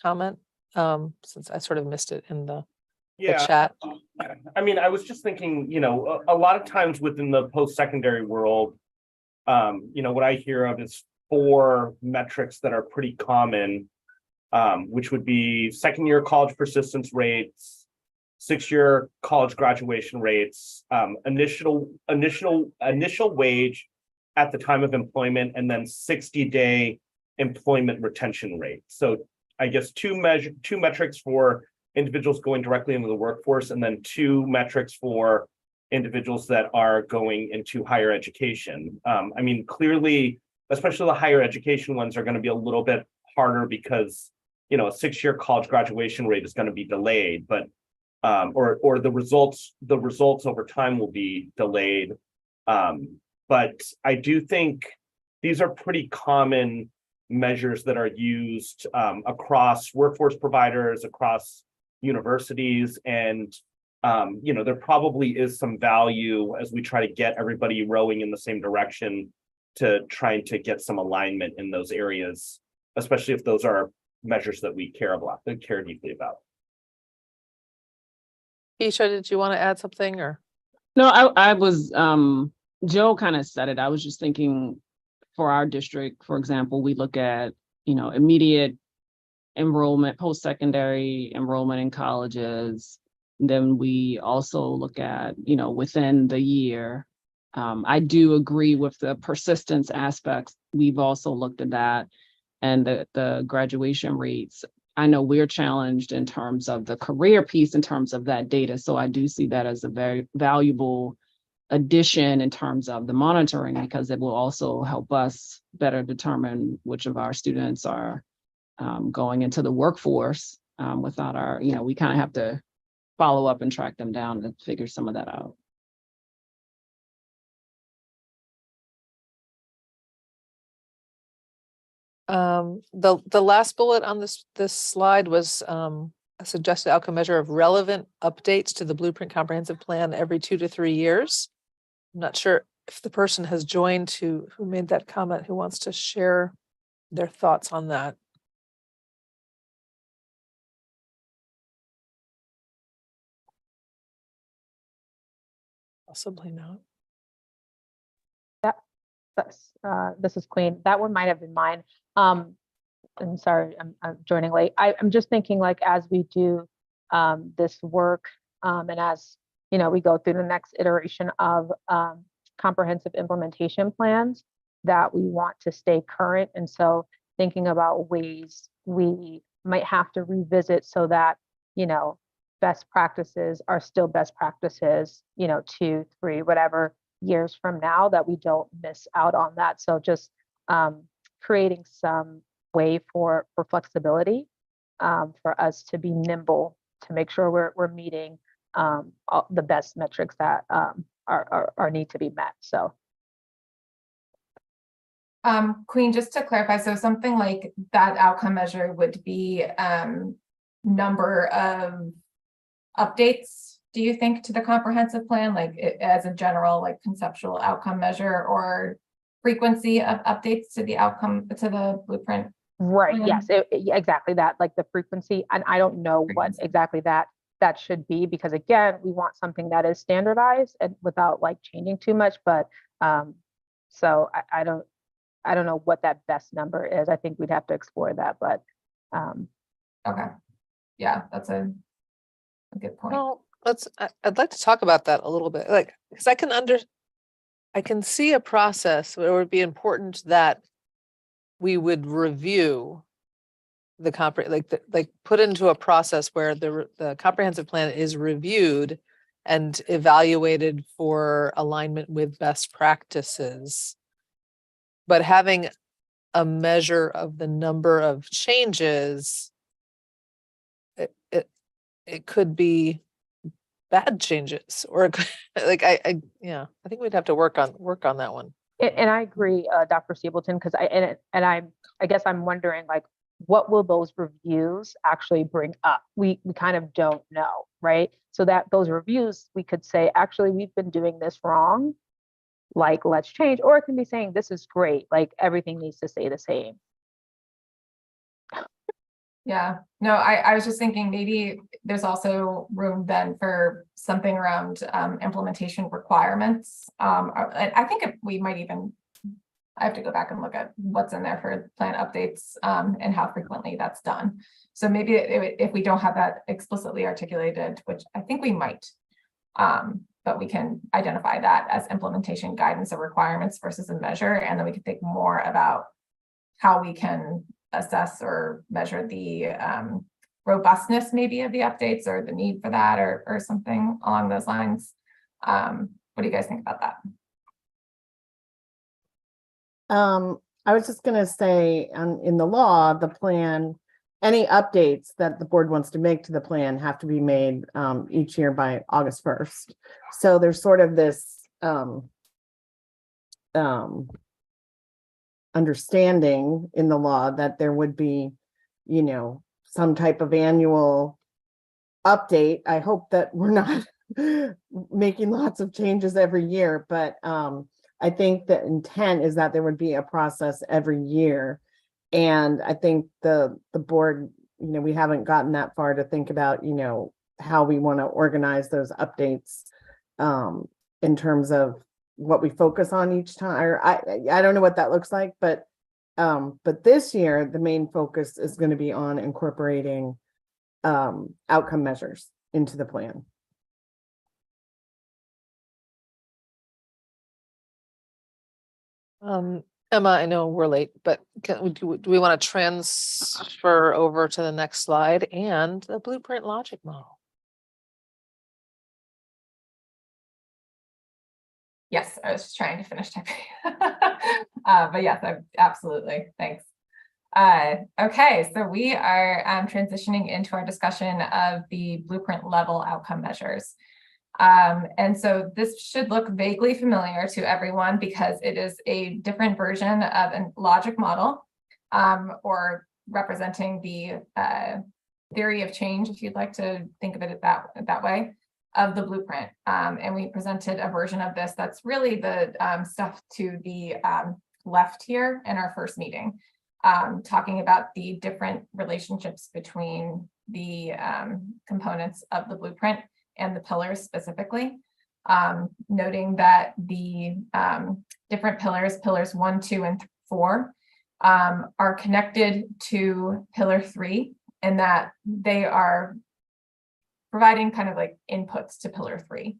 comment? Since I sort of missed it in the chat. I mean, I was just thinking, a lot of times within the post-secondary world, what I hear of is 4 metrics that are pretty common, which would be second-year college persistence rates, 6-year college graduation rates, initial wage at the time of employment, and then 60-day employment retention rate. So I guess two metrics for individuals going directly into the workforce, and then 2 metrics for individuals that are going into higher education. I mean, clearly, especially the higher education ones are going to be a little bit harder because, a 6-year college graduation rate is going to be delayed, but or the results over time will be delayed. But I do think these are pretty common measures that are used across workforce providers, across universities, and there probably is some value as we try to get everybody rowing in the same direction to trying to get some alignment in those areas, especially if those are measures that we care deeply about. Keisha, did you want to add something or? No, I was, Joe kind of said it. I was just thinking for our district, for example, we look at, immediate enrollment, post-secondary enrollment in colleges. Then we also look at, within the year. I do agree with the persistence aspects. We've also looked at that, and the graduation rates. I know we're challenged in terms of the career piece, in terms of that data. So I do see that as a very valuable addition in terms of the monitoring, because it will also help us better determine which of our students are going into the workforce without our, we kind of have to follow up and track them down to figure some of that out. The last bullet on this slide was a suggested outcome measure of relevant updates to the Blueprint Comprehensive Plan every 2 to 3 years. I'm not sure if the person has joined who made that comment, who wants to share their thoughts on that. Possibly not. This is Queen. That one might have been mine. I'm sorry, I'm joining late. I'm just thinking, like, as we do this work and as we go through the next iteration of comprehensive implementation plans, that we want to stay current. And so thinking about ways we might have to revisit so that best practices are still best practices 2, 3, whatever years from now, that we don't miss out on that. So just creating some way for flexibility for us to be nimble, to make sure we're meeting all the best metrics that are need to be met. So Queen, just to clarify, so something like that outcome measure would be number of updates, do you think, to the comprehensive plan, like as a general, like conceptual outcome measure, or frequency of updates to the outcome, to the blueprint? Right, yes, exactly that, like the frequency. And I don't know what exactly that should be, because again, we want something that is standardized and without like changing too much. But so I don't know what that best number is. I think we'd have to explore that, but okay, yeah, that's a good point. Well, I'd like to talk about that a little bit, like, because I can see a process where it would be important that we would review the put into a process where the comprehensive plan is reviewed and evaluated for alignment with best practices. But having a measure of the number of changes, it could be bad changes, or like I think we'd have to work on that one. And I agree, Dr. Stapleton, because I guess I'm wondering, like, what will those reviews actually bring up? We kind of don't know, right? So that those reviews, we could say, actually, we've been doing this wrong, like, let's change. Or it can be saying, this is great, like everything needs to stay the same. Yeah, no, I was just thinking maybe there's also room then for something around implementation requirements. And I think we might even, I have to go back and look at what's in there for plan updates and how frequently that's done. So maybe if we don't have that explicitly articulated, which I think we might, but we can identify that as implementation guidance or requirements versus a measure, and then we can think more about how we can assess or measure the robustness maybe of the updates, or the need for that, or something along those lines. What do you guys think about that? I was just going to say, in the law, the plan, any updates that the board wants to make to the plan have to be made each year by August 1st. So there's sort of this understanding in the law that there would be, some type of annual update. I hope that we're not making lots of changes every year, but I think the intent is that there would be a process every year. And I think the board, we haven't gotten that far to think about, how we want to organize those updates in terms of what we focus on each time. Or I don't know what that looks like, but this year the main focus is going to be on incorporating outcome measures into the plan. Emma, I know we're late, but do we want to transfer over to the next slide and the blueprint logic model? Yes, I was just trying to finish typing. But yes, absolutely. Thanks. Okay, so we are transitioning into our discussion of the blueprint level outcome measures. And so this should look vaguely familiar to everyone because it is a different version of a logic model, or representing the theory of change, if you'd like to think of it that way, of the blueprint. And we presented a version of this that's really the stuff to the left here in our first meeting, talking about the different relationships between the components of the blueprint and the pillars specifically, noting that the different pillars 1, 2, and 4, are connected to pillar 3, and that they are providing kind of like inputs to pillar 3.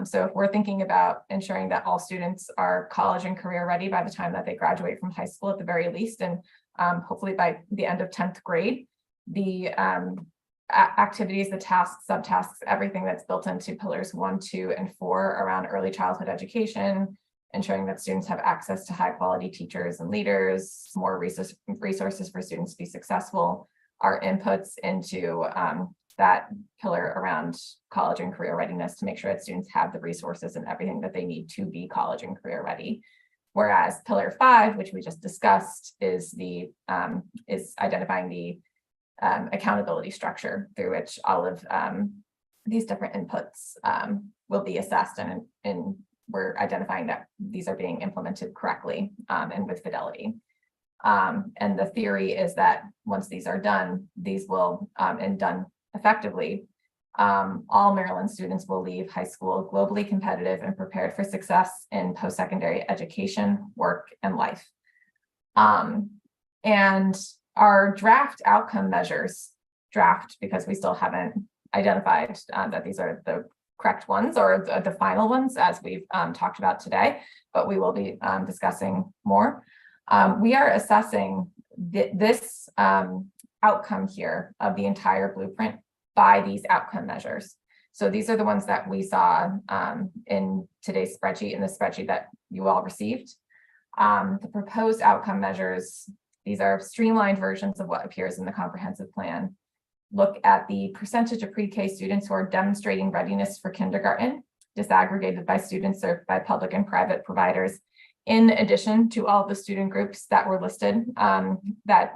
So if we're thinking about ensuring that all students are college and career ready by the time that they graduate from high school at the very least, and hopefully by the end of 10th grade, the activities, the tasks, subtasks, everything that's built into pillars 1, 2, and 4 around early childhood education, ensuring that students have access to high quality teachers and leaders, more resources for students to be successful, are inputs into that pillar around college and career readiness to make sure that students have the resources and everything that they need to be college and career ready. Whereas pillar 5, which we just discussed, is identifying the accountability structure through which all of these different inputs will be assessed, and we're identifying that these are being implemented correctly and with fidelity. And the theory is that once these are done, these will, and done effectively, all Maryland students will leave high school globally competitive and prepared for success in post-secondary education, work, and life. And our draft outcome measures, because we still haven't identified that these are the correct ones or the final ones as we've talked about today, but we will be discussing more. We are assessing this outcome here of the entire blueprint by these outcome measures. So these are the ones that we saw in today's spreadsheet, in the spreadsheet that you all received. The proposed outcome measures, these are streamlined versions of what appears in the comprehensive plan. Look at the percentage of pre-K students who are demonstrating readiness for kindergarten, disaggregated by students served by public and private providers, in addition to all the student groups that were listed, that,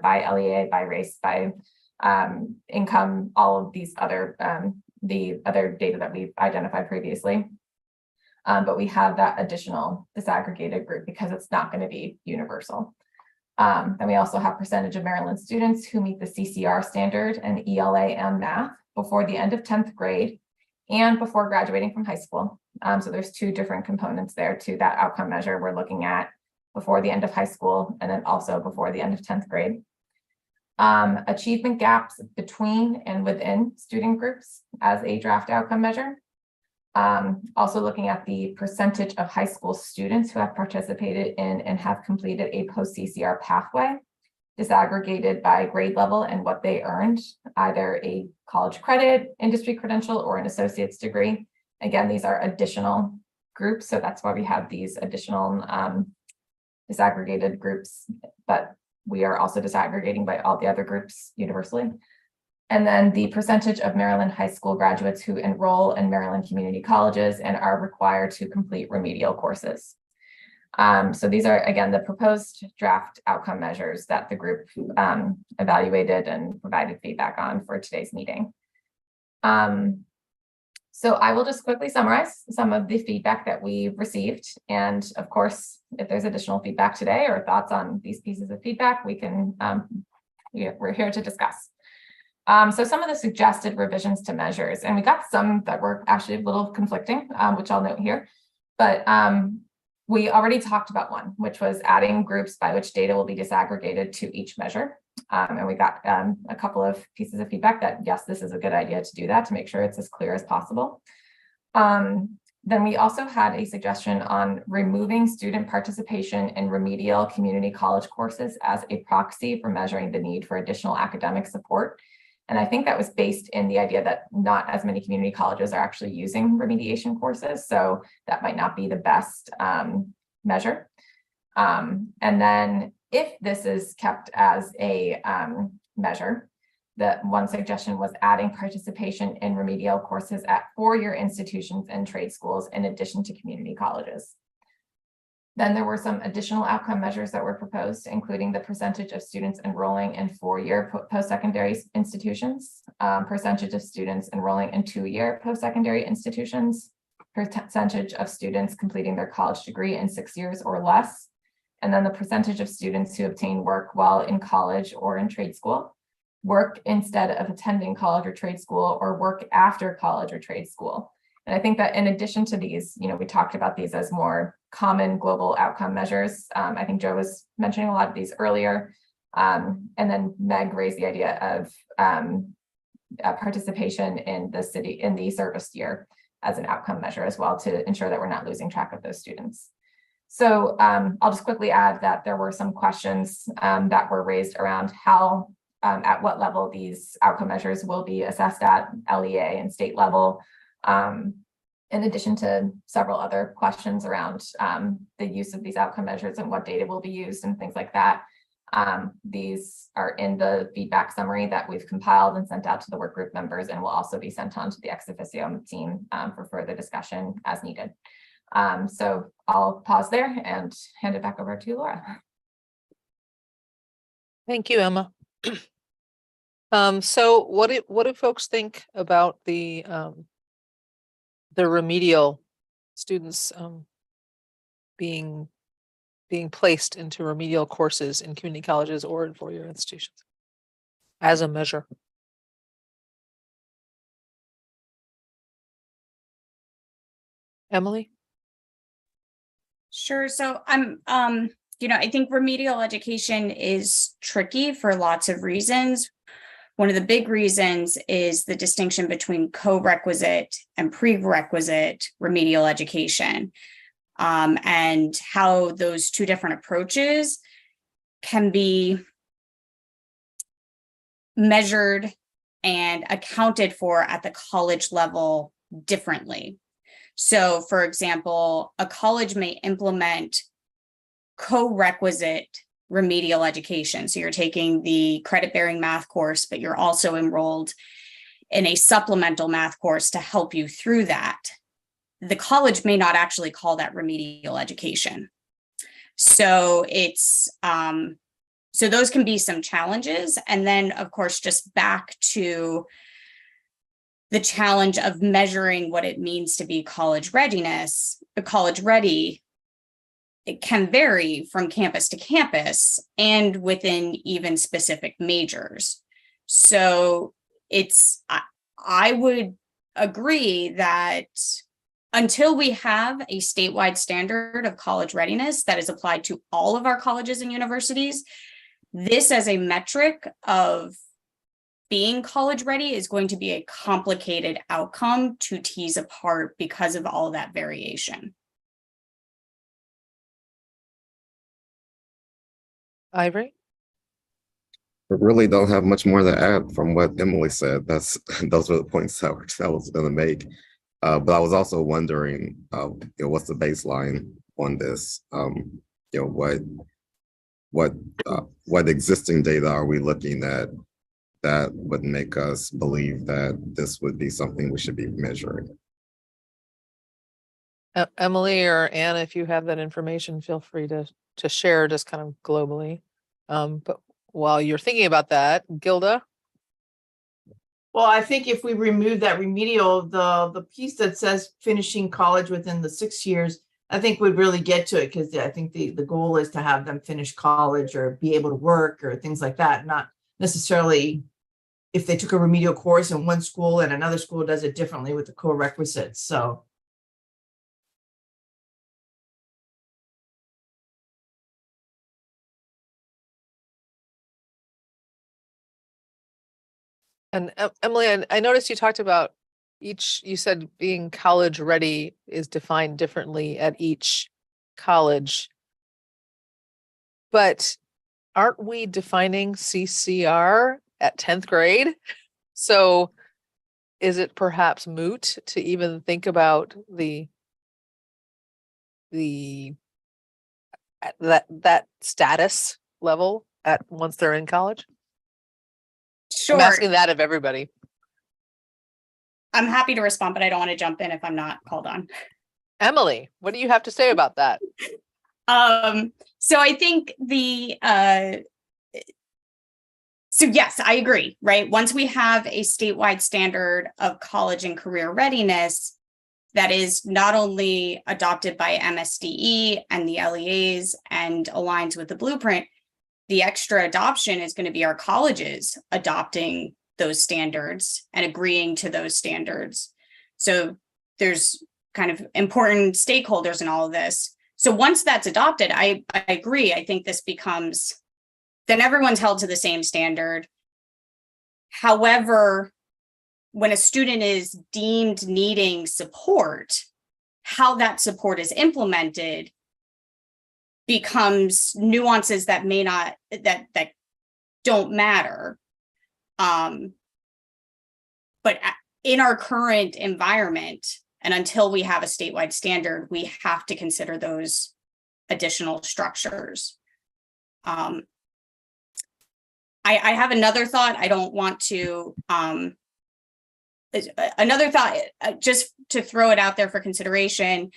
by LEA, by race, by income, all of these other, the other data that we've identified previously. But we have that additional disaggregated group because it's not going to be universal. Then we also have percentage of Maryland students who meet the CCR standard and ELA and math before the end of 10th grade and before graduating from high school. So there's 2 different components there to that outcome measure we're looking at before the end of high school and then also before the end of 10th grade. Achievement gaps between and within student groups as a draft outcome measure. Also looking at the percentage of high school students who have participated in and have completed a post-CCR pathway, disaggregated by grade level and what they earned, either a college credit, industry credential, or an associate's degree. Again, these are additional groups, so that's why we have these additional disaggregated groups, but we are also disaggregating by all the other groups universally. And then the percentage of Maryland high school graduates who enroll in Maryland community colleges and are required to complete remedial courses. So these are, again, the proposed draft outcome measures that the group evaluated and provided feedback on for today's meeting. So I will just quickly summarize some of the feedback that we received. And of course, if there's additional feedback today or thoughts on these pieces of feedback, we can, we're here to discuss. So some of the suggested revisions to measures, and we got some that were actually a little conflicting, which I'll note here, but we already talked about one, which was adding groups by which data will be disaggregated to each measure. And we got a couple of pieces of feedback that, yes, this is a good idea to do that to make sure it's as clear as possible. Then we also had a suggestion on removing student participation in remedial community college courses as a proxy for measuring the need for additional academic support. And I think that was based in the idea that not as many community colleges are actually using remediation courses. So that might not be the best measure. And then if this is kept as a measure, the one suggestion was adding participation in remedial courses at four-year institutions and trade schools in addition to community colleges. Then there were some additional outcome measures that were proposed, including the percentage of students enrolling in four-year post-secondary institutions, percentage of students enrolling in two-year post-secondary institutions, percentage of students completing their college degree in 6 years or less, and then the percentage of students who obtain work while in college or in trade school, work instead of attending college or trade school, or work after college or trade school. And I think that in addition to these, we talked about these as more common global outcome measures. I think Joe was mentioning a lot of these earlier. And then Meg raised the idea of participation in the service year as an outcome measure as well, to ensure that we're not losing track of those students. So I'll just quickly add that there were some questions that were raised around how, at what level these outcome measures will be assessed at LEA and state level. In addition to several other questions around the use of these outcome measures and what data will be used and things like that. These are in the feedback summary that we've compiled and sent out to the work group members, and will also be sent on to the ex officio team for further discussion as needed. So I'll pause there and hand it back over to Laura. Thank you, Emma. So what do folks think about the remedial students being placed into remedial courses in community colleges or in four-year institutions as a measure? Emily? Sure. So I think remedial education is tricky for lots of reasons. One of the big reasons is the distinction between co-requisite and prerequisite remedial education, and how those two different approaches can be measured and accounted for at the college level differently. So, for example, a college may implement co-requisite remedial education. So you're taking the credit-bearing math course, but you're also enrolled in a supplemental math course to help you through that. The college may not actually call that remedial education. So so those can be some challenges. And then, of course, just back to the challenge of measuring what it means to be college readiness, college ready. It can vary from campus to campus and within even specific majors. So I would agree that until we have a statewide standard of college readiness that is applied to all of our colleges and universities, this as a metric of being college ready is going to be a complicated outcome to tease apart because of all that variation. Ivory? I really don't have much more to add from what Emily said. Those were the points I was going to make. But I was also wondering, what's the baseline on this? What existing data are we looking at that would make us believe that this would be something we should be measuring? Emily or Anna, if you have that information, feel free to share just kind of globally. But while you're thinking about that, Gilda? Well, I think if we remove that remedial, the piece that says finishing college within the 6 years, I think would really get to it, because I think the goal is to have them finish college or be able to work or things like that, not necessarily if they took a remedial course in one school and another school does it differently with the co-requisites. So And Emily, I noticed you talked about you said being college ready is defined differently at each college. But aren't we defining CCR at 10th grade? So is it perhaps moot to even think about that status level once they're in college? Sure. I'm asking that of everybody. I'm happy to respond, but I don't want to jump in if I'm not called on. Emily, what do you have to say about that? So I think so yes, I agree, right? Once we have a statewide standard of college and career readiness that is not only adopted by MSDE and the LEAs and aligns with the blueprint, the extra adoption is going to be our colleges adopting those standards and agreeing to those standards. So there's kind of important stakeholders in all of this. So once that's adopted, I agree. I think this becomes, then everyone's held to the same standard. However, when a student is deemed needing support, how that support is implemented becomes nuances that may not, that don't matter. But in our current environment, and until we have a statewide standard, we have to consider those additional structures. I have another thought. I don't want to, another thought, just to throw it out there for consideration,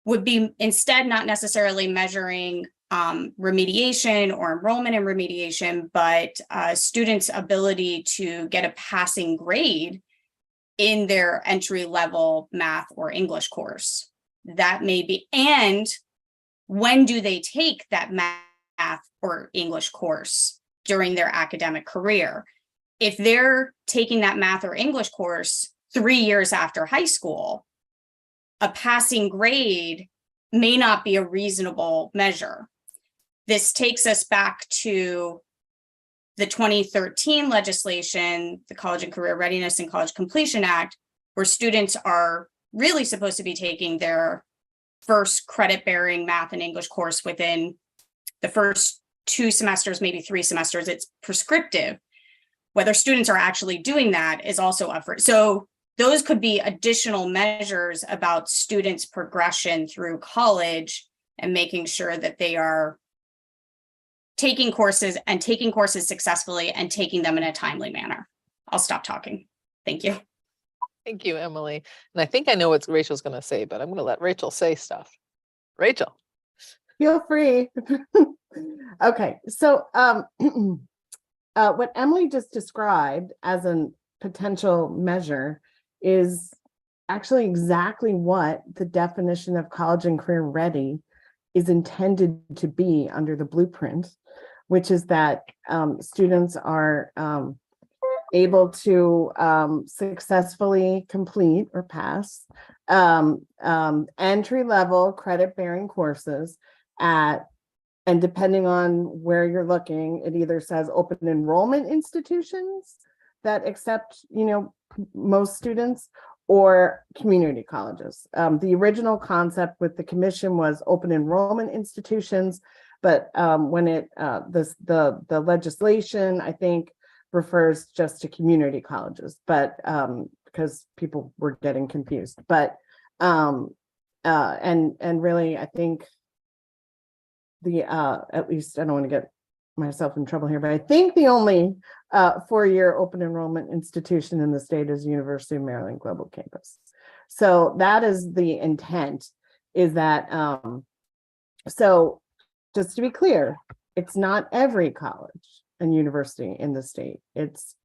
would be instead not necessarily measuring remediation or enrollment in remediation, but students' ability to get a passing grade in their entry-level math or English course. That may be, and when do they take that math or English course during their academic career? If they're taking that math or English course 3 years after high school, a passing grade may not be a reasonable measure. This takes us back to the 2013 legislation, the College and Career Readiness and College Completion Act, where students are really supposed to be taking their first credit-bearing math and English course within the first 2 semesters, maybe 3 semesters. It's prescriptive. Whether students are actually doing that is also up for. So those could be additional measures about students' progression through college and making sure that they are taking courses successfully and taking them in a timely manner. I'll stop talking. Thank you. Thank you, Emily. And I think I know what Rachel's going to say, but I'm going to let Rachel say stuff. Rachel. Feel free. Okay, so what Emily just described as a potential measure is actually exactly what the definition of college and career ready is intended to be under the blueprint, which is that students are able to successfully complete or pass entry-level credit-bearing courses and depending on where you're looking, it either says open enrollment institutions that accept, most students, or community colleges. The original concept with the commission was open enrollment institutions, but when the legislation, I think, refers just to community colleges, but because people were getting confused. But and really, I think at least I don't want to get myself in trouble here, but I think the only 4-year open enrollment institution in the state is University of Maryland Global Campus. So that is the intent, is that so just to be clear, it's not every college and university in the state, it's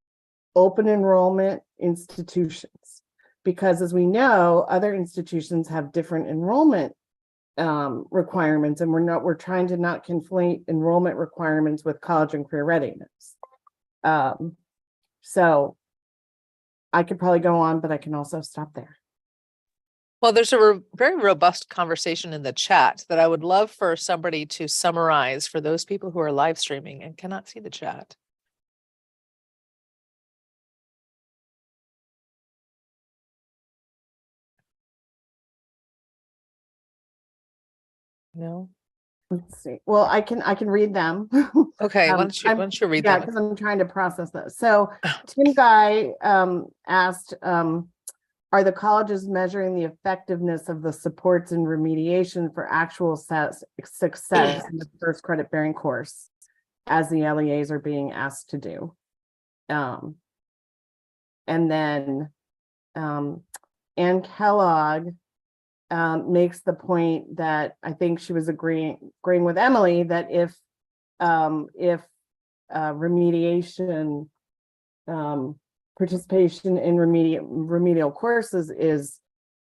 open enrollment institutions, because as we know, other institutions have different enrollment requirements, and we're trying to not conflate enrollment requirements with college and career readiness. So I could probably go on, but I can also stop there. Well, there's a very robust conversation in the chat that I would love for somebody to summarize for those people who are live streaming and cannot see the chat. No. Let's see. Well, I can read them. Okay, why don't you read yeah, them? because I'm trying to process this. So Tim Guy asked, are the colleges measuring the effectiveness of the supports and remediation for actual success in the first credit-bearing course? as the LEAs are being asked to do. And then Ann Kellogg makes the point that I think she was agreeing with Emily that if remediation participation in remedial courses is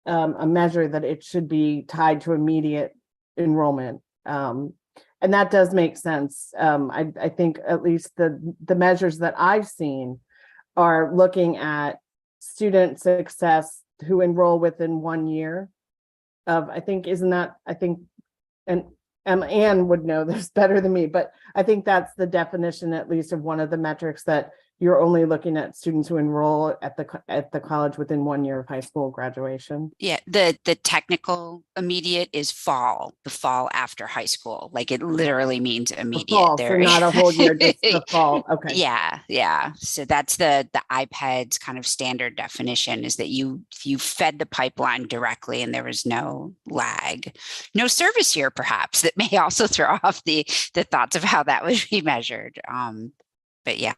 a measure, that it should be tied to immediate enrollment. And that does make sense. I think at least the measures that I've seen are looking at student success who enroll within 1 year of, I think, and Anne would know this better than me, but I think that's the definition, at least, of one of the metrics, that you're only looking at students who enroll at the college within 1 year of high school graduation. Yeah, the technical immediate is the fall after high school. Like, it literally means immediate. Fall, so not a whole year, just the fall. Okay. Yeah. So that's the iPad's kind of standard definition, is that you fed the pipeline directly and there was no lag. No service year, perhaps, that may also throw off the thoughts of how that would be measured. But yeah,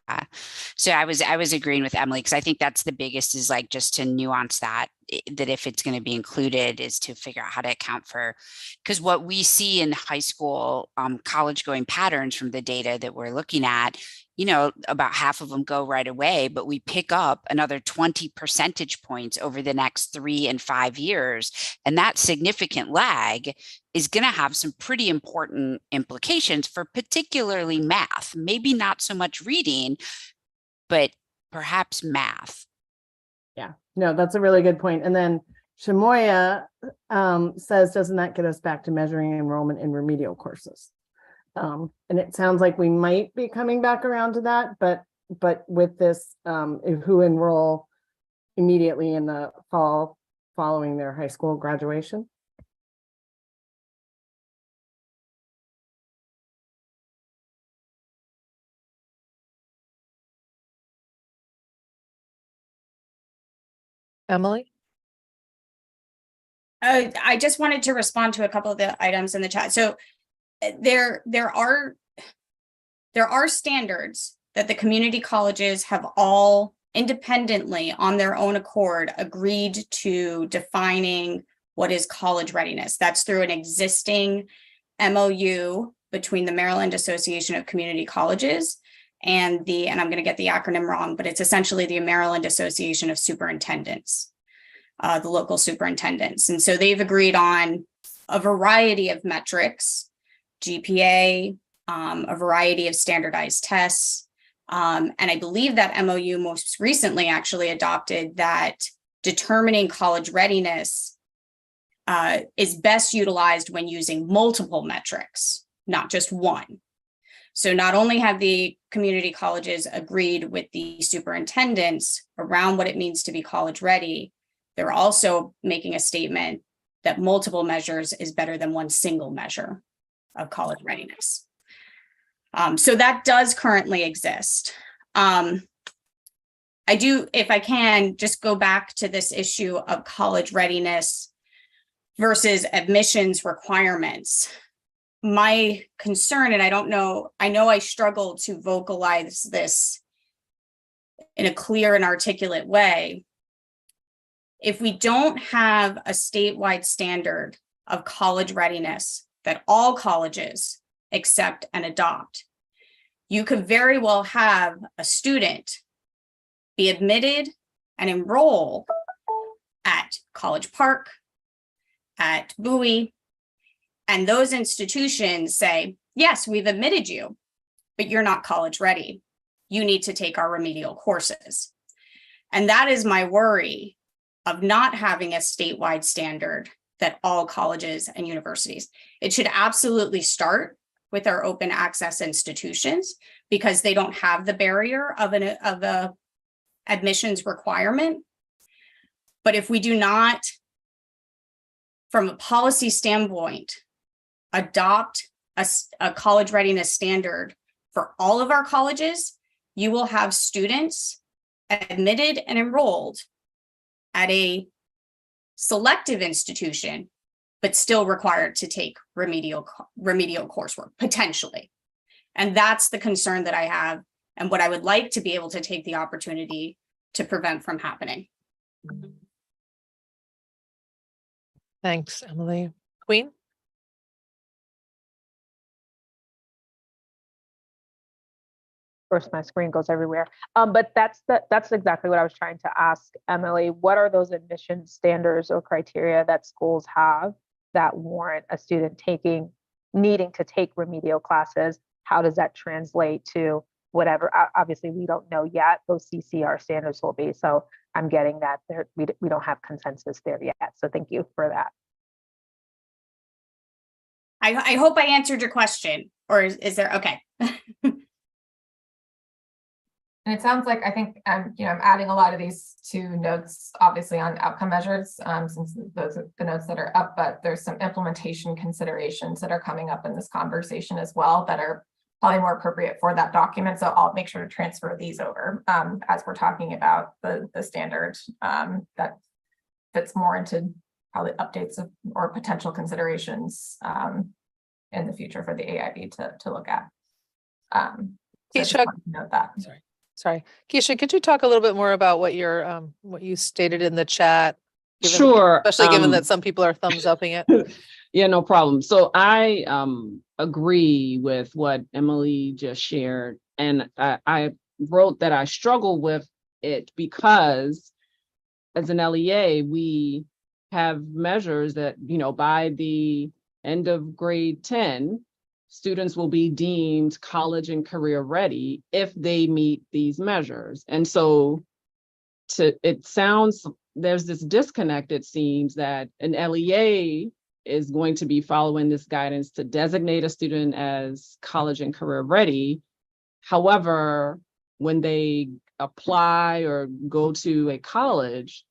so I was agreeing with Emily, because I think that's the biggest, is like, just to nuance that if it's going to be included, is to figure out how to account for, because what we see in high school college going patterns from the data that we're looking at, about half of them go right away, but we pick up another 20 percentage points over the next 3 and 5 years. And that significant lag is going to have some pretty important implications for particularly math, maybe not so much reading, but perhaps math. Yeah, no, that's a really good point. And then Shamoya says, doesn't that get us back to measuring enrollment in remedial courses? And it sounds like we might be coming back around to that, but with this, who enroll immediately in the fall following their high school graduation. Emily? I just wanted to respond to a couple of the items in the chat. So there are standards that the community colleges have all independently, on their own accord, agreed to defining what is college readiness. That's through an existing MOU between the Maryland Association of Community Colleges and I'm going to get the acronym wrong, but it's essentially the Maryland Association of Superintendents, the local superintendents. And so they've agreed on a variety of metrics, GPA, a variety of standardized tests. And I believe that MOU most recently actually adopted that determining college readiness is best utilized when using multiple metrics, not just one. So not only have the community colleges agreed with the superintendents around what it means to be college ready, they're also making a statement that multiple measures is better than one single measure of college readiness. So that does currently exist. I do, if I can, just go back to this issue of college readiness versus admissions requirements. My concern, and I know I struggle to vocalize this in a clear and articulate way. If we don't have a statewide standard of college readiness that all colleges accept and adopt, you could very well have a student be admitted and enroll at College Park, at Bowie, and those institutions say, yes, we've admitted you, but you're not college ready. You need to take our remedial courses. And that is my worry of not having a statewide standard that all colleges and universities. It should absolutely start with our open access institutions, because they don't have the barrier of a admissions requirement. But if we do not, from a policy standpoint, adopt a college readiness standard for all of our colleges, you will have students admitted and enrolled at a selective institution, but still required to take remedial coursework, potentially. And that's the concern that I have and what I would like to be able to take the opportunity to prevent from happening. Thanks, Emily. Queen? Of course, my screen goes everywhere. But that's exactly what I was trying to ask Emily. What are those admission standards or criteria that schools have that warrant a student needing to take remedial classes? How does that translate to whatever? Obviously, we don't know yet. Those CCR standards will be. So I'm getting that we don't have consensus there yet. So thank you for that. I hope I answered your question, or is there, okay. And it sounds like, I think, I'm adding a lot of these to notes, obviously on outcome measures, since those are the notes that are up, but there's some implementation considerations that are coming up in this conversation as well that are probably more appropriate for that document. So I'll make sure to transfer these over as we're talking about the standard that fits more into probably updates or potential considerations in the future for the AIB to look at. So Keisha, note that. Sorry, Keisha, could you talk a little bit more about what what you stated in the chat? Sure. Especially given that some people are thumbs upping it. Yeah, no problem. So I agree with what Emily just shared. And I wrote that I struggle with it because as an LEA, we have measures that, by the end of grade 10, students will be deemed college and career ready if they meet these measures. And so it sounds, there's this disconnect, it seems, that an LEA is going to be following this guidance to designate a student as college and career ready. However, when they apply or go to a college,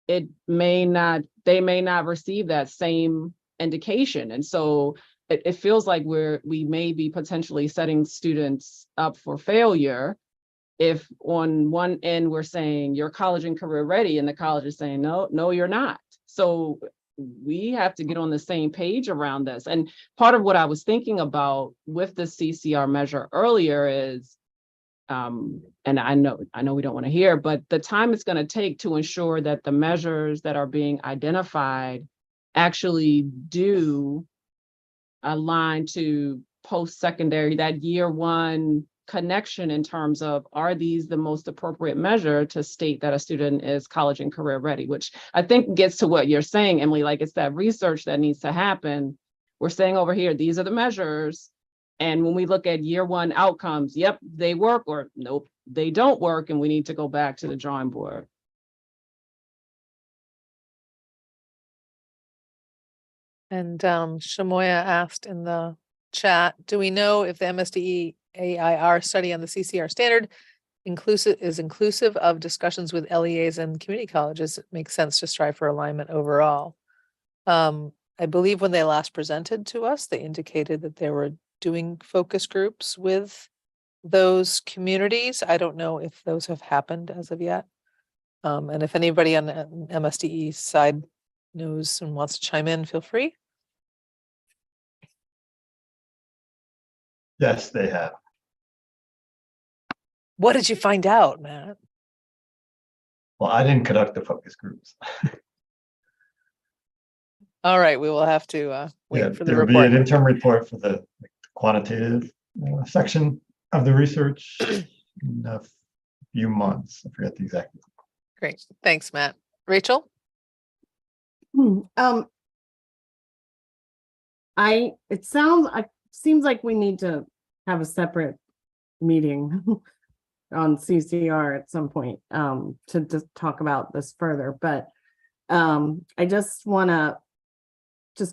they may not receive that same indication. And so it feels like we may be potentially setting students up for failure if on one end we're saying you're college and career ready and the college is saying no you're not. So we have to get on the same page around this. And part of what I was thinking about with the CCR measure earlier is and I know we don't want to hear, but the time it's going to take to ensure that the measures that are being identified actually do align to post-secondary, that year one connection in terms of, are these the most appropriate measure to state that a student is college and career ready, which I think gets to what you're saying, Emily, like it's that research that needs to happen. We're saying over here, these are the measures. And when we look at year one outcomes, yep, they work, or nope, they don't work. And we need to go back to the drawing board. And Shamoya asked in the chat, do we know if the MSDE AIR study on the CCR standard is inclusive of discussions with LEAs and community colleges? It makes sense to strive for alignment overall. I believe when they last presented to us, they indicated that they were doing focus groups with those communities. I don't know if those have happened as of yet. And if anybody on the MSDE side knows and wants to chime in, feel free. Yes, they have. What did you find out, Matt? Well, I didn't conduct the focus groups. All right, we will have to wait for the there'll report. be an interim report for the quantitative section of the research in a few months. I forget the exact. Great, thanks, Matt. Rachel? It seems like we need to have a separate meeting on CCR at some point to just talk about this further. But I just want to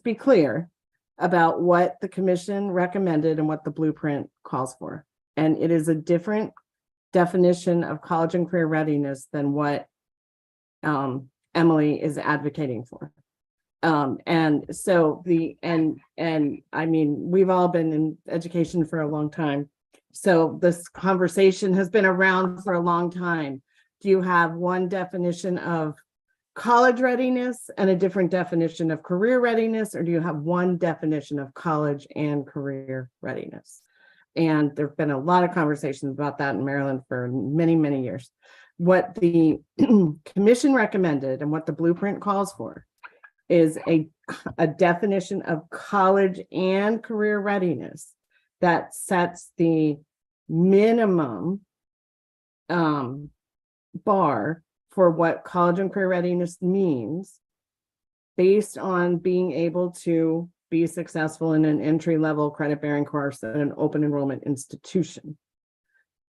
be clear about what the commission recommended and what the blueprint calls for. And it is a different definition of college and career readiness than what Emily is advocating for. And so I mean, we've all been in education for a long time. So this conversation has been around for a long time. Do you have one definition of college readiness and a different definition of career readiness, or do you have one definition of college and career readiness? And there've been a lot of conversations about that in Maryland for many, many years. What the commission recommended and what the blueprint calls for is a definition of college and career readiness that sets the minimum bar for what college and career readiness means based on being able to be successful in an entry-level credit-bearing course at an open enrollment institution,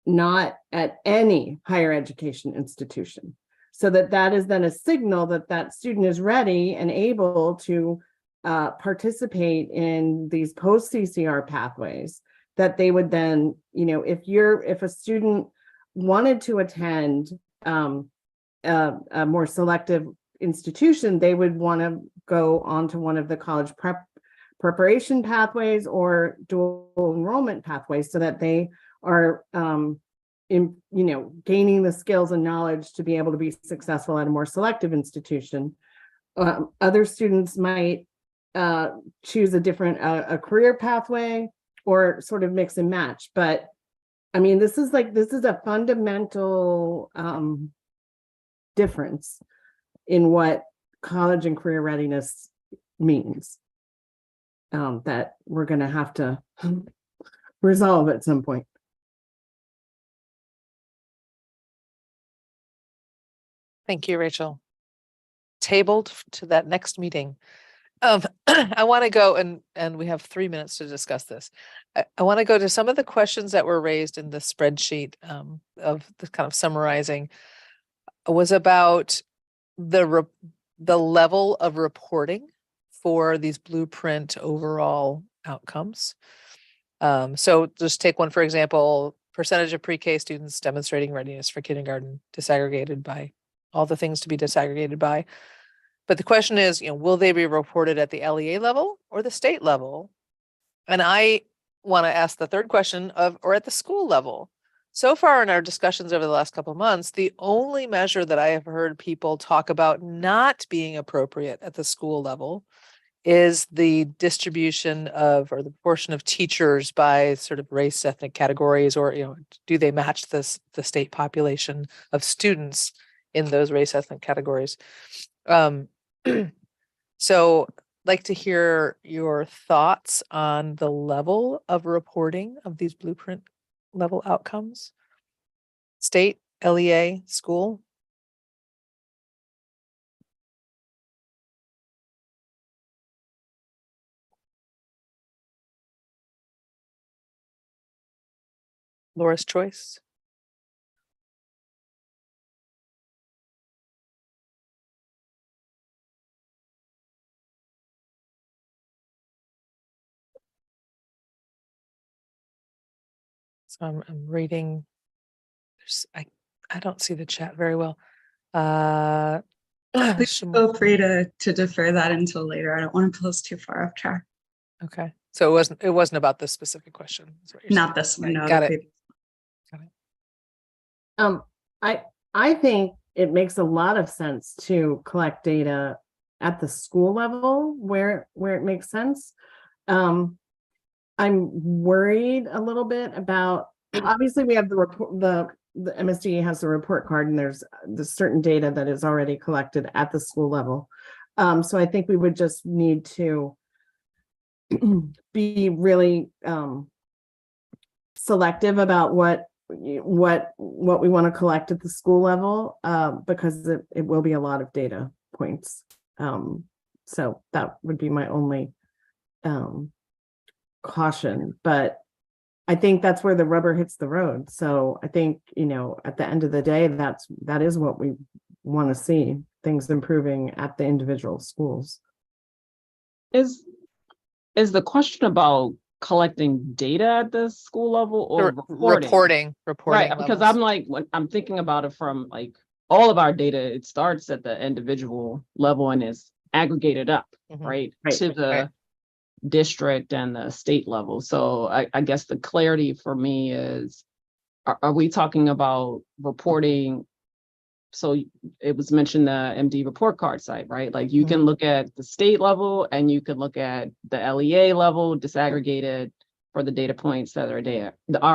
not at any higher education institution. So that is then a signal that that student is ready and able to participate in these post-CCR pathways, that they would then, you know, if a student wanted to attend a more selective institution, they would want to go onto one of the college preparation pathways or dual enrollment pathways, so that they are gaining the skills and knowledge to be able to be successful at a more selective institution. Other students might choose a different career pathway or sort of mix and match. But I mean, this is a fundamental difference in what college and career readiness means, that we're going to have to resolve at some point. Thank you, Rachel. Tabled to that next meeting. I want to go and we have 3 minutes to discuss this. I want to go to some of the questions that were raised in the spreadsheet of the kind of summarizing was about the level of reporting for these blueprint overall outcomes. So just take one, for example, percentage of pre-K students demonstrating readiness for kindergarten, disaggregated by all the things to be disaggregated by. But the question is, will they be reported at the LEA level or the state level? And I want to ask the third question or at the school level. So far in our discussions over the last couple of months, the only measure that I have heard people talk about not being appropriate at the school level is the distribution of, or the proportion of teachers by sort of race, ethnic categories, or, do they match the state population of students in those race, ethnic categories? So like to hear your thoughts on the level of reporting of these blueprint level outcomes. State, LEA, school. Laura's choice. So I'm reading. I don't see the chat very well. Please feel free to defer that until later. I don't want to pull us too far off track. Okay, so it wasn't about this specific question. Not this one. No, got it. I think it makes a lot of sense to collect data at the school level where it makes sense. I'm worried a little bit about, obviously we have the report, the MSDA has the report card, and there's certain data that is already collected at the school level. So I think we would just need to be really selective about what we want to collect at the school level, because it will be a lot of data points. So that would be my only caution, but I think that's where the rubber hits the road. So I think, at the end of the day, that is what we want to see, things improving at the individual schools. Is the question about collecting data at the school level or reporting? Right, because I'm like, when I'm thinking about it from like all of our data, it starts at the individual level and is aggregated up, right, to the district and the state level. So I guess the clarity for me is, are we talking about reporting? So it was mentioned the MD report card site, right? Like you can look at the state level and you can look at the LEA level, disaggregated for the data points that are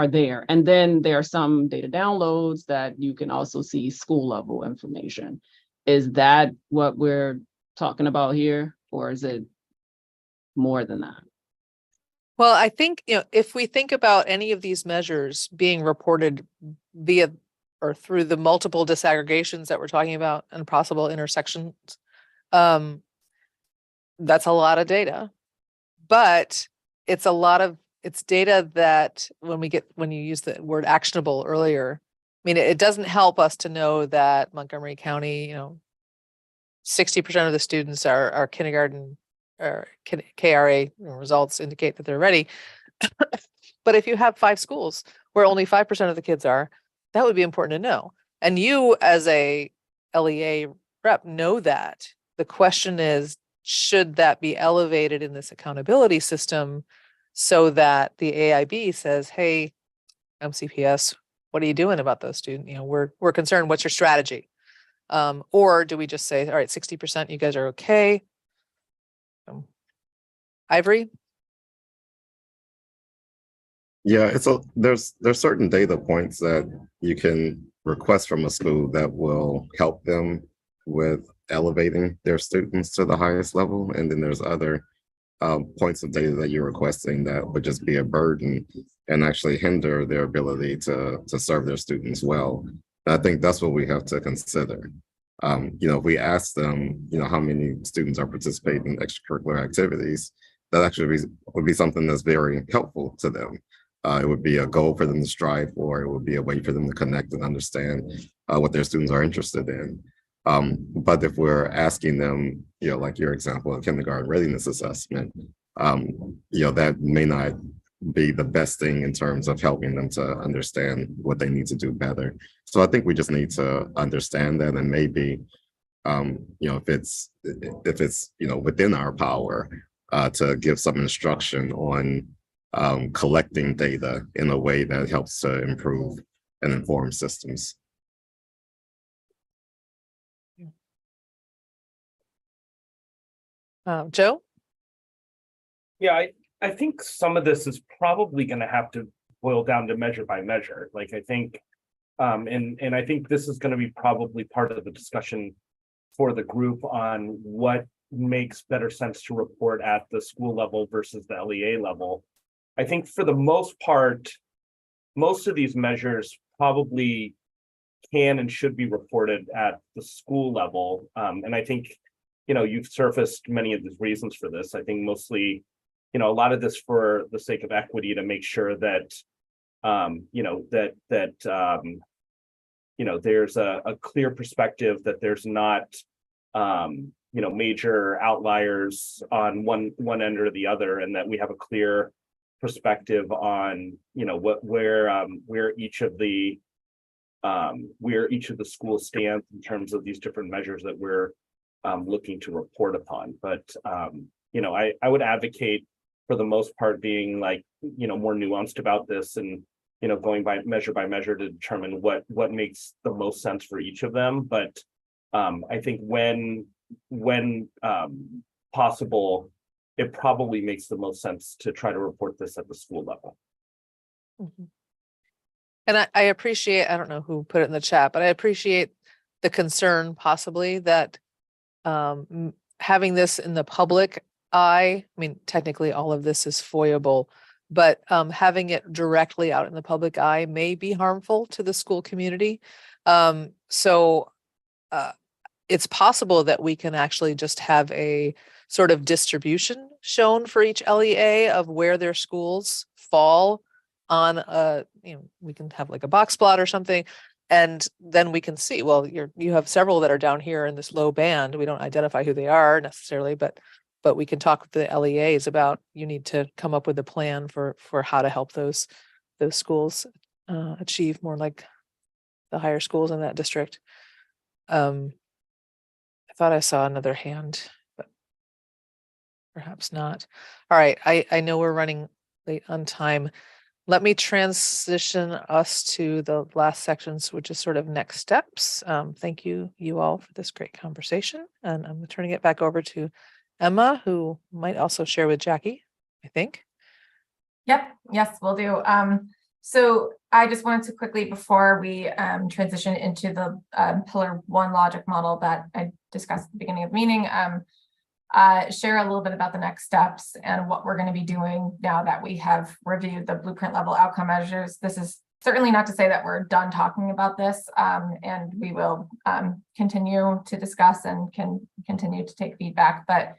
there. And then there are some data downloads that you can also see school level information. Is that what we're talking about here, or is it more than that? Well, I think, if we think about any of these measures being reported via or through the multiple disaggregations that we're talking about and possible intersections, that's a lot of data, but it's data that when you use the word actionable earlier, I mean, it doesn't help us to know that Montgomery County, 60% of the students are kindergarten or KRA results indicate that they're ready. But if you have 5 schools where only 5% of the kids are, that would be important to know. And you as a LEA rep know that. The question is, should that be elevated in this accountability system so that the AIB says, hey, MCPS, what are you doing about those students? We're concerned. What's your strategy? Or do we just say, all right, 60%, you guys are okay? Ivory? Yeah, there's certain data points that you can request from a school that will help them with elevating their students to the highest level, and then there's other points of data that you're requesting that would just be a burden and actually hinder their ability to serve their students well. And I think that's what we have to consider. If we ask them, how many students are participating in extracurricular activities, that actually would be something that's very helpful to them. It would be a goal for them to strive for. It would be a way for them to connect and understand what their students are interested in. But if we're asking them, like your example of kindergarten readiness assessment, that may not be the best thing in terms of helping them to understand what they need to do better. So I think we just need to understand that, and maybe, if it's within our power to give some instruction on collecting data in a way that helps to improve and inform systems. Joe? Yeah, I think some of this is probably going to have to boil down to measure by measure. Like, I think, and I think this is going to be probably part of the discussion for the group on what makes better sense to report at the school level versus the LEA level. I think for the most part, most of these measures probably can and should be reported at the school level. And I think, you've surfaced many of these reasons for this. I think mostly, a lot of this for the sake of equity, to make sure that, there's a clear perspective, that there's not, major outliers on one end or the other, and that we have a clear perspective on, where each of the schools stands in terms of these different measures that we're looking to report upon. But I would advocate, for the most part, being more nuanced about this, and going by measure to determine what makes the most sense for each of them. But I think when possible, it probably makes the most sense to try to report this at the school level. Mm-hmm. And I appreciate, I don't know who put it in the chat, but I appreciate the concern possibly that having this in the public eye, I mean, technically all of this is FOIable, but having it directly out in the public eye may be harmful to the school community. So it's possible that we can actually just have a sort of distribution shown for each LEA of where their schools fall on we can have like a box plot or something, and then we can see, well, you have several that are down here in this low band. We don't identify who they are necessarily, but we can talk with the LEAs about, you need to come up with a plan for how to help those schools achieve more like the higher schools in that district. I thought I saw another hand, but perhaps not. All right, I know we're running late on time. Let me transition us to the last sections, which is sort of next steps. Thank you all for this great conversation. And I'm turning it back over to Emma, who might also share with Jackie, I think. Yep, yes, we'll do. So I just wanted to quickly, before we transition into the pillar 1 logic model that I discussed at the beginning of the meeting, share a little bit about the next steps and what we're going to be doing now that we have reviewed the blueprint level outcome measures. This is certainly not to say that we're done talking about this, and we will continue to discuss and can continue to take feedback. But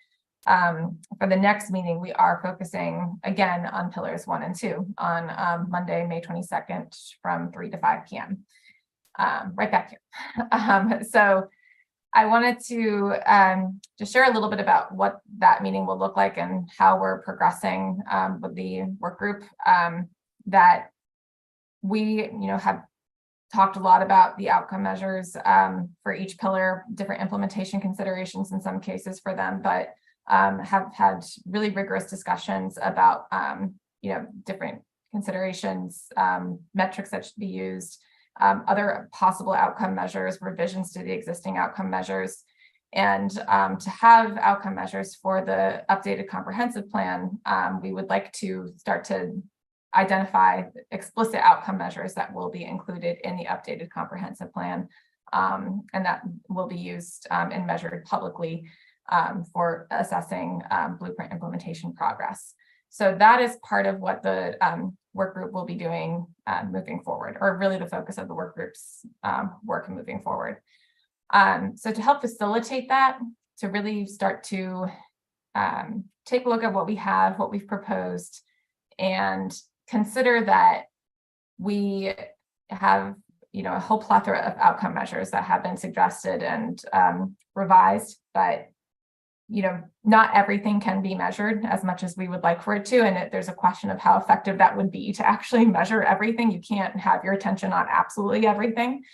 for the next meeting, we are focusing again on pillars 1 and 2 on Monday, May 22nd from 3 to 5 p.m. Right back here. So I wanted to just share a little bit about what that meeting will look like and how we're progressing with the work group. That we, have talked a lot about the outcome measures for each pillar, different implementation considerations in some cases for them, but have had really rigorous discussions about, different considerations, metrics that should be used, other possible outcome measures, revisions to the existing outcome measures, and to have outcome measures for the updated comprehensive plan, we would like to start to identify explicit outcome measures that will be included in the updated comprehensive plan, and that will be used and measured publicly for assessing blueprint implementation progress. So that is part of what the work group will be doing moving forward, or really the focus of the work group's work moving forward. So to help facilitate that, to really start to take a look at what we have, what we've proposed, and consider that we have, a whole plethora of outcome measures that have been suggested and revised, but not everything can be measured as much as we would like for it to. And there's a question of how effective that would be to actually measure everything. You can't have your attention on absolutely everything.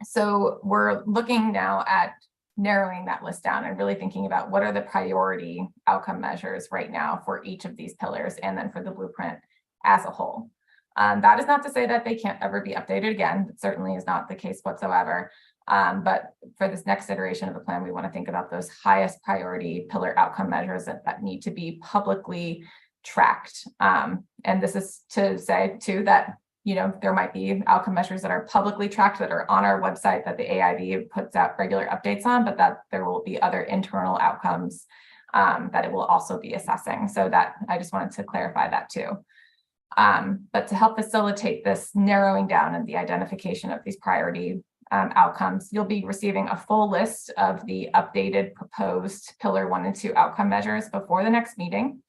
So we're looking now at narrowing that list down and really thinking about what are the priority outcome measures right now for each of these pillars, and then for the blueprint as a whole. That is not to say that they can't ever be updated again. It certainly is not the case whatsoever. But for this next iteration of the plan, we want to think about those highest priority pillar outcome measures that need to be publicly tracked. And this is to say too that, there might be outcome measures that are publicly tracked that are on our website that the AIB puts out regular updates on, but that there will be other internal outcomes that it will also be assessing. So that I just wanted to clarify that too. But to help facilitate this narrowing down and the identification of these priority outcomes, you'll be receiving a full list of the updated proposed pillar 1 and 2 outcome measures before the next meeting,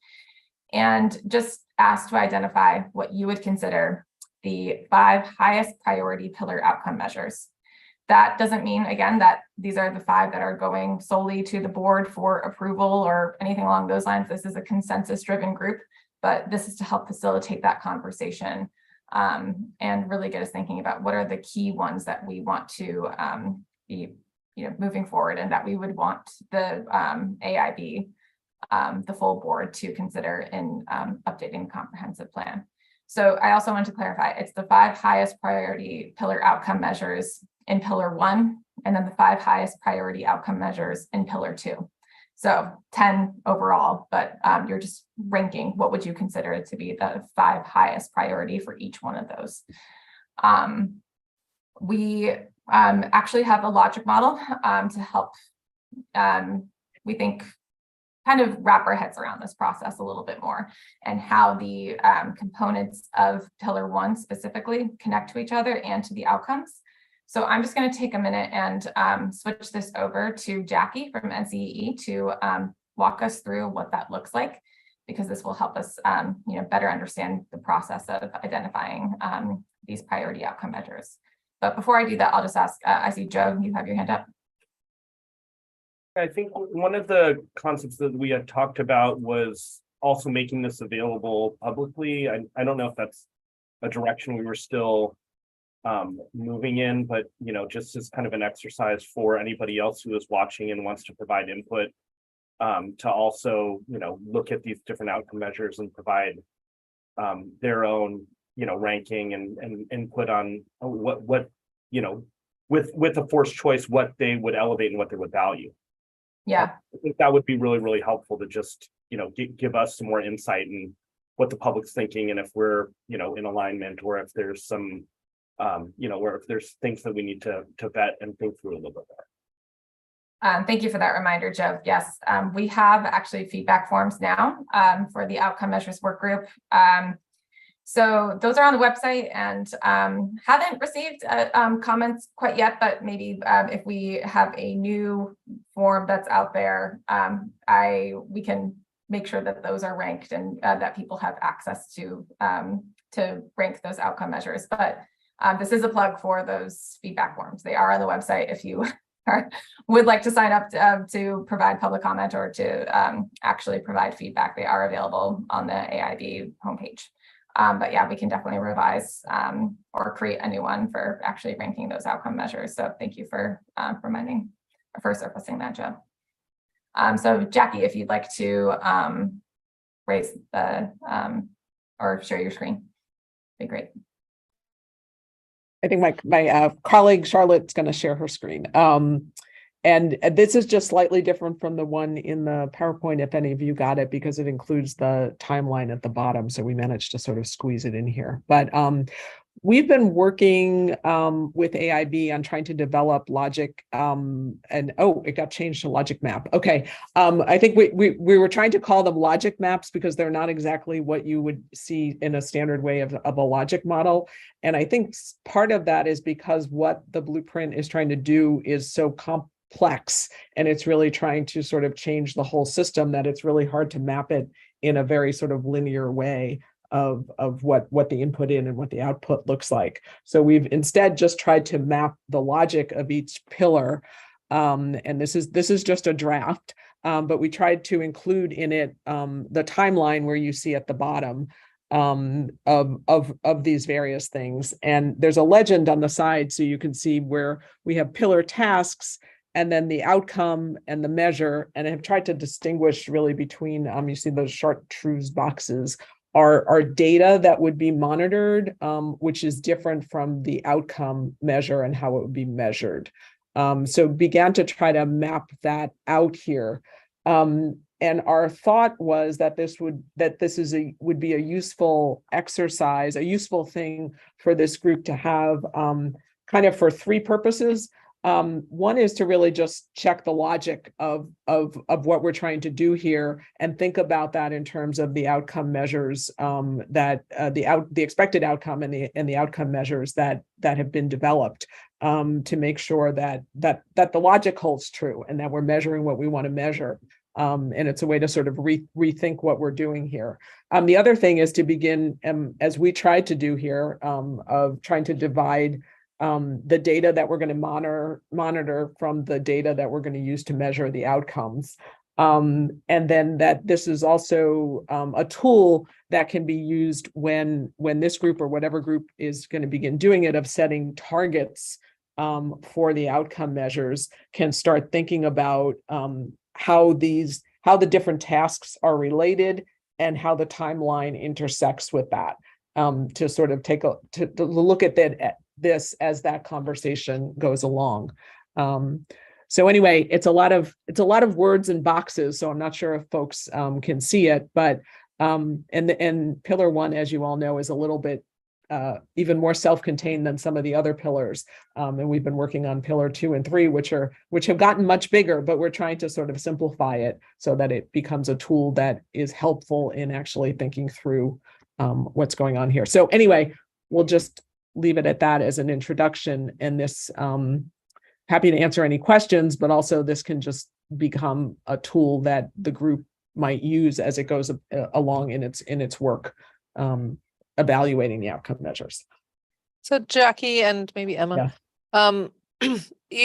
and just asked to identify what you would consider the 5 highest priority pillar outcome measures. That doesn't mean, again, that these are the 5 that are going solely to the board for approval or anything along those lines. This is a consensus-driven group, but this is to help facilitate that conversation and really get us thinking about what are the key ones that we want to be, moving forward, and that we would want the AIB, the full board, to consider in updating the comprehensive plan. So I also want to clarify, it's the 5 highest priority pillar outcome measures in pillar 1, and then the 5 highest priority outcome measures in pillar 2. So 10 overall, but you're just ranking what would you consider it to be the 5 highest priority for each one of those. We actually have a logic model to help, we think, kind of wrap our heads around this process a little bit more, and how the components of pillar 1 specifically connect to each other and to the outcomes. So I'm just going to take a minute and switch this over to Jackie from NCEE to walk us through what that looks like, because this will help us better understand the process of identifying these priority outcome measures. But before I do that, I'll just ask, I see Joe, you have your hand up. I think one of the concepts that we had talked about was also making this available publicly. I don't know if that's a direction we were still moving in, but just as kind of an exercise for anybody else who is watching and wants to provide input, to also look at these different outcome measures and provide their own ranking and input on what with a forced choice, what they would elevate and what they would value. Yeah, I think that would be really, really helpful to just give us some more insight and what the public's thinking and if we're, you know, in alignment, or if there's some, you know, or if there's things that we need to vet and think through a little bit better. Thank you for that reminder, Joe. Yes, we have actually feedback forms now for the outcome measures work group. So those are on the website, and haven't received comments quite yet, but maybe if we have a new form that's out there, we can make sure that those are ranked and that people have access to rank those outcome measures. But this is a plug for those feedback forms. They are on the website if you would like to sign up to provide public comment or to actually provide feedback. They are available on the AIB homepage. But yeah, we can definitely revise or create a new one for actually ranking those outcome measures. So thank you for reminding or for surfacing that, Joe. So Jackie, if you'd like to raise the or share your screen, be great. I think my colleague Charlotte's going to share her screen. And this is just slightly different from the one in the PowerPoint, if any of you got it, because it includes the timeline at the bottom. So we managed to sort of squeeze it in here. But we've been working with AIB on trying to develop logic and it got changed to logic map. Okay. I think we were trying to call them logic maps because they're not exactly what you would see in a standard way of a logic model. And I think part of that is because what the blueprint is trying to do is so complex, and it's really trying to sort of change the whole system that it's really hard to map it in a very sort of linear way of what the input in and what the output looks like. So we've instead just tried to map the logic of each pillar. And this is just a draft, but we tried to include in it the timeline where you see at the bottom of these various things. And there's a legend on the side so you can see where we have pillar tasks and then the outcome and the measure. And I've tried to distinguish really between, you see those chartreuse boxes are data that would be monitored, which is different from the outcome measure and how it would be measured. So began to try to map that out here. And our thought was that this would be a useful exercise, a useful thing for this group to have kind of for three purposes. One is to really just check the logic of what we're trying to do here and think about that in terms of the outcome measures that the expected outcome and the outcome measures that have been developed to make sure that the logic holds true and that we're measuring what we want to measure. And it's a way to sort of rethink what we're doing here. The other thing is to begin, as we tried to do here, of trying to divide the data that we're going to monitor from the data that we're going to use to measure the outcomes. And then that this is also a tool that can be used when this group or whatever group is going to begin doing it, of setting targets for the outcome measures, can start thinking about how the different tasks are related and how the timeline intersects with that, to sort of to look at this as that conversation goes along. So anyway, it's a lot of words and boxes, so I'm not sure if folks can see it, but and pillar one, as you all know, is a little bit even more self-contained than some of the other pillars. And we've been working on pillar 2 and 3, which have gotten much bigger, but we're trying to sort of simplify it so that it becomes a tool that is helpful in actually thinking through what's going on here. So anyway, we'll just leave it at that as an introduction, and this happy to answer any questions, but also this can just become a tool that the group might use as it goes along in its work, evaluating the outcome measures. So Jackie and maybe Emma,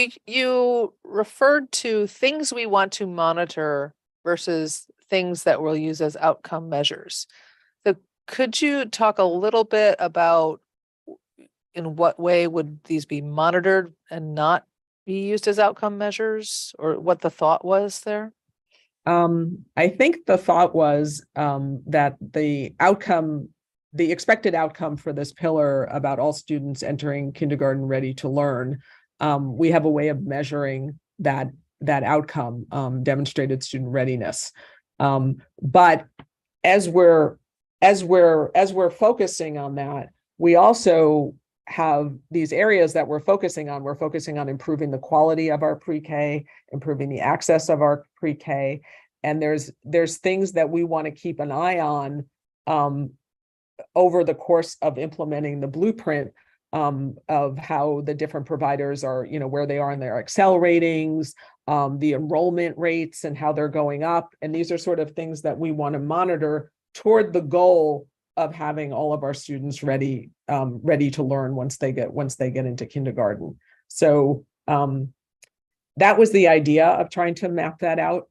you referred to things we want to monitor versus things that we'll use as outcome measures. So could you talk a little bit about in what way would these be monitored and not be used as outcome measures, or what the thought was there? I think the thought was that the expected outcome for this pillar about all students entering kindergarten ready to learn, we have a way of measuring that outcome, demonstrated student readiness. But as we're as we're focusing on that, we also have these areas that we're focusing on. We're focusing on improving the quality of our pre-K, improving the access of our pre-K. And there's things that we want to keep an eye on over the course of implementing the blueprint, of how the different providers are, where they are in their Excel ratings, the enrollment rates and how they're going up. And these are sort of things that we want to monitor toward the goal of having all of our students ready to learn once they get into kindergarten. So that was the idea of trying to map that out.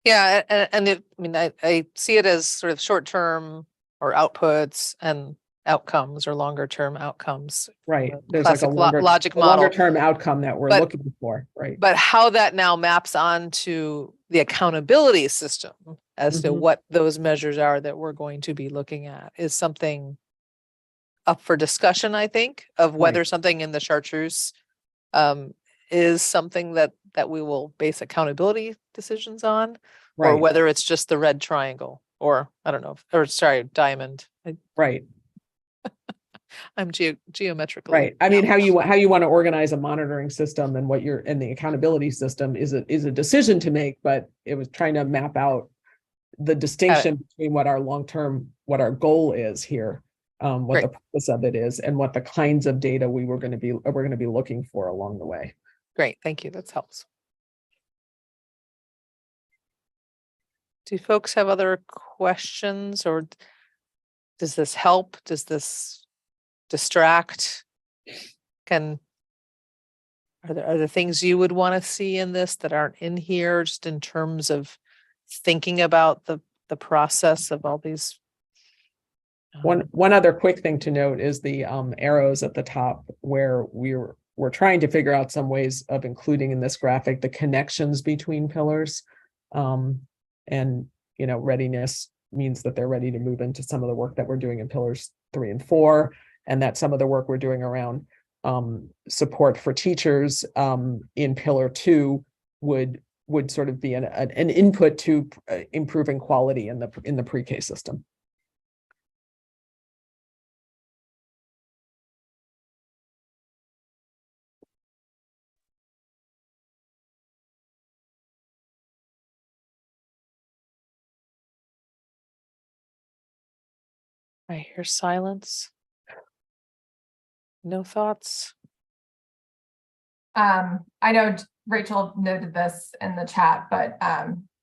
Yeah, I see it as sort of short-term or outputs and outcomes or longer-term outcomes. Right. There's Classic like logic model. Longer-term outcome that we're looking for, right? But how that now maps onto the accountability system as to what those measures are that we're going to be looking at is something up for discussion, I think, of whether something in the chartreuse is something that we will base accountability decisions on, or whether it's just the red triangle, or I don't know, or sorry, diamond. Right. I'm geometrically. Right. I mean, how you want to organize a monitoring system and what and the accountability system is a decision to make, but it was trying to map out the distinction between what our goal is here, what the purpose of it is, and what the kinds of data we're going to be looking for along the way. Great, thank you. That helps. Do folks have other questions, or does this help? Does this distract? Are there things you would want to see in this that aren't in here, just in terms of thinking about the process of all these? One other quick thing to note is the arrows at the top, where we're trying to figure out some ways of including in this graphic the connections between pillars. And readiness means that they're ready to move into some of the work that we're doing in pillars 3 and 4, and that some of the work we're doing around support for teachers in pillar 2 would sort of be an input to improving quality in the pre-K system. I hear silence. No thoughts. I know Rachel noted this in the chat, but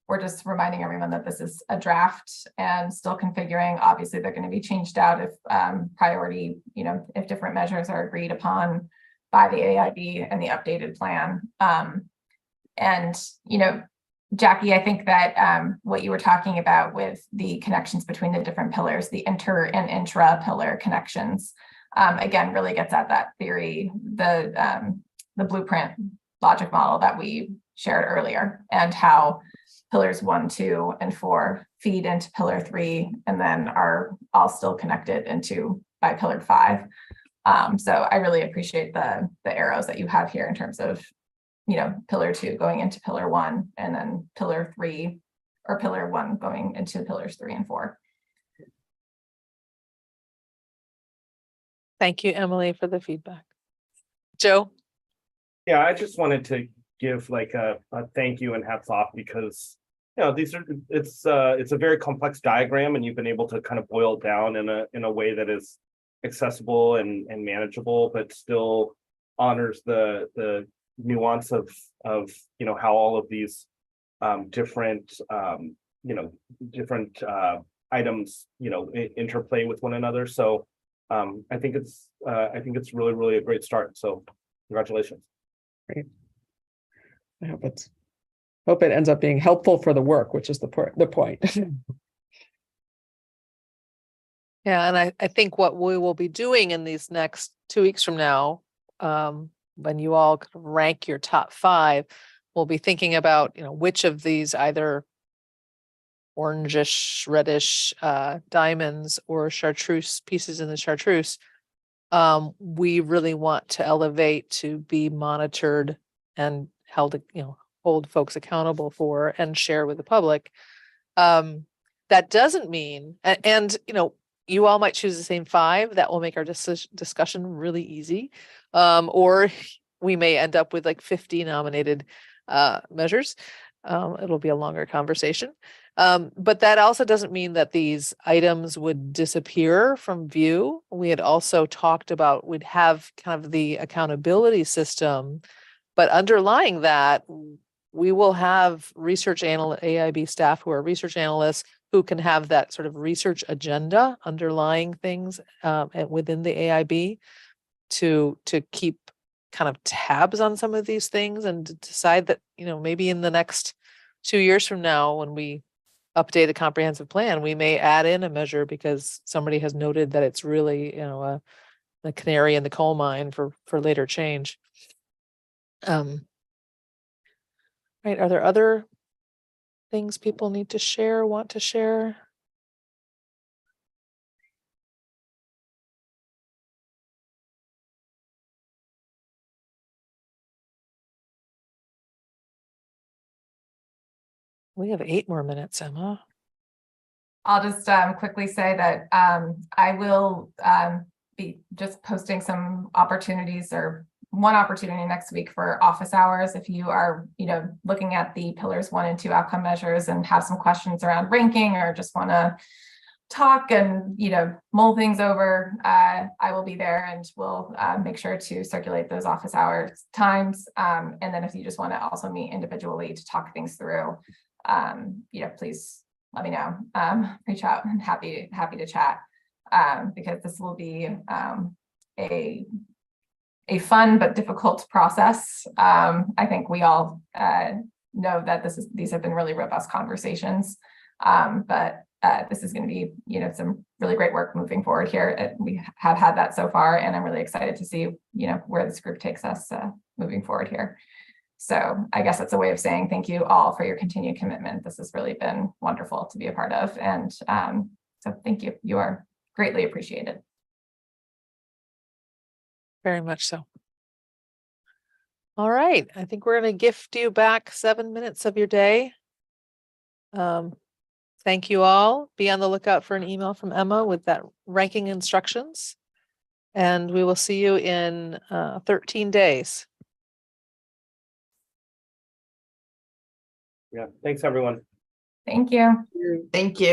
we're just reminding everyone that this is a draft and still configuring. Obviously, they're going to be changed out if priority, if different measures are agreed upon by the AIB and the updated plan. Jackie, I think that what you were talking about with the connections between the different pillars, the inter and intra pillar connections, again, really gets at that theory, the blueprint logic model that we shared earlier, and how pillars 1, 2, and 4 feed into pillar 3, and then are all still connected by pillar 5. So I really appreciate the arrows that you have here in terms of pillar 2 going into pillar 1, and then pillar 3 or pillar 1 going into pillars 3 and 4. Thank you, Emily, for the feedback. Joe? Yeah, I just wanted to give like a thank you and hats off, because it's a very complex diagram, and you've been able to kind of boil it down in a way that is accessible and manageable, but still honors the nuance of how all of these different items interplay with one another. So I think it's really, really a great start. So congratulations. Great. I hope it ends up being helpful for the work, which is the point. Yeah, and I think what we will be doing in these next 2 weeks from now, when you all kind of rank your top 5, we'll be thinking about, which of these either orangish, reddish diamonds or chartreuse pieces in the chartreuse, we really want to elevate to be monitored and held, hold folks accountable for and share with the public. That doesn't mean, and you know, you all might choose the same 5. That will make our discussion really easy. Or we may end up with like 50 nominated measures. It'll be a longer conversation. But that also doesn't mean that these items would disappear from view. We had also talked about we'd have kind of the accountability system, but underlying that, we will have AIB staff who are research analysts who can have that sort of research agenda underlying things within the AIB to keep kind of tabs on some of these things and to decide that, you know, maybe in the next 2 years from now, when we update a comprehensive plan, we may add in a measure because somebody has noted that it's really, you know, a canary in the coal mine for later change. Right. Are there other things people need to share, want to share? We have 8 more minutes, Emma. I'll just quickly say that I will be just posting some opportunities, or one opportunity next week for office hours. If you are, you know, looking at the pillars 1 and 2 outcome measures and have some questions around ranking, or just want to talk and, you know, mull things over, I will be there, and we'll make sure to circulate those office hours times. And then if you just want to also meet individually to talk things through, you know, please let me know. Reach out. I'm happy to chat, because this will be a fun but difficult process. I think we all know that these have been really robust conversations, but this is going to be, you know, some really great work moving forward here. We have had that so far, and I'm really excited to see, you know, where this group takes us moving forward here. So I guess that's a way of saying thank you all for your continued commitment. This has really been wonderful to be a part of, and so thank you. You are greatly appreciated. Very much so. All right. I think we're going to gift you back 7 minutes of your day. Thank you all. Be on the lookout for an email from Emma with that ranking instructions. And we will see you in 13 days. Yeah. Thanks, everyone. Thank you. Thank you.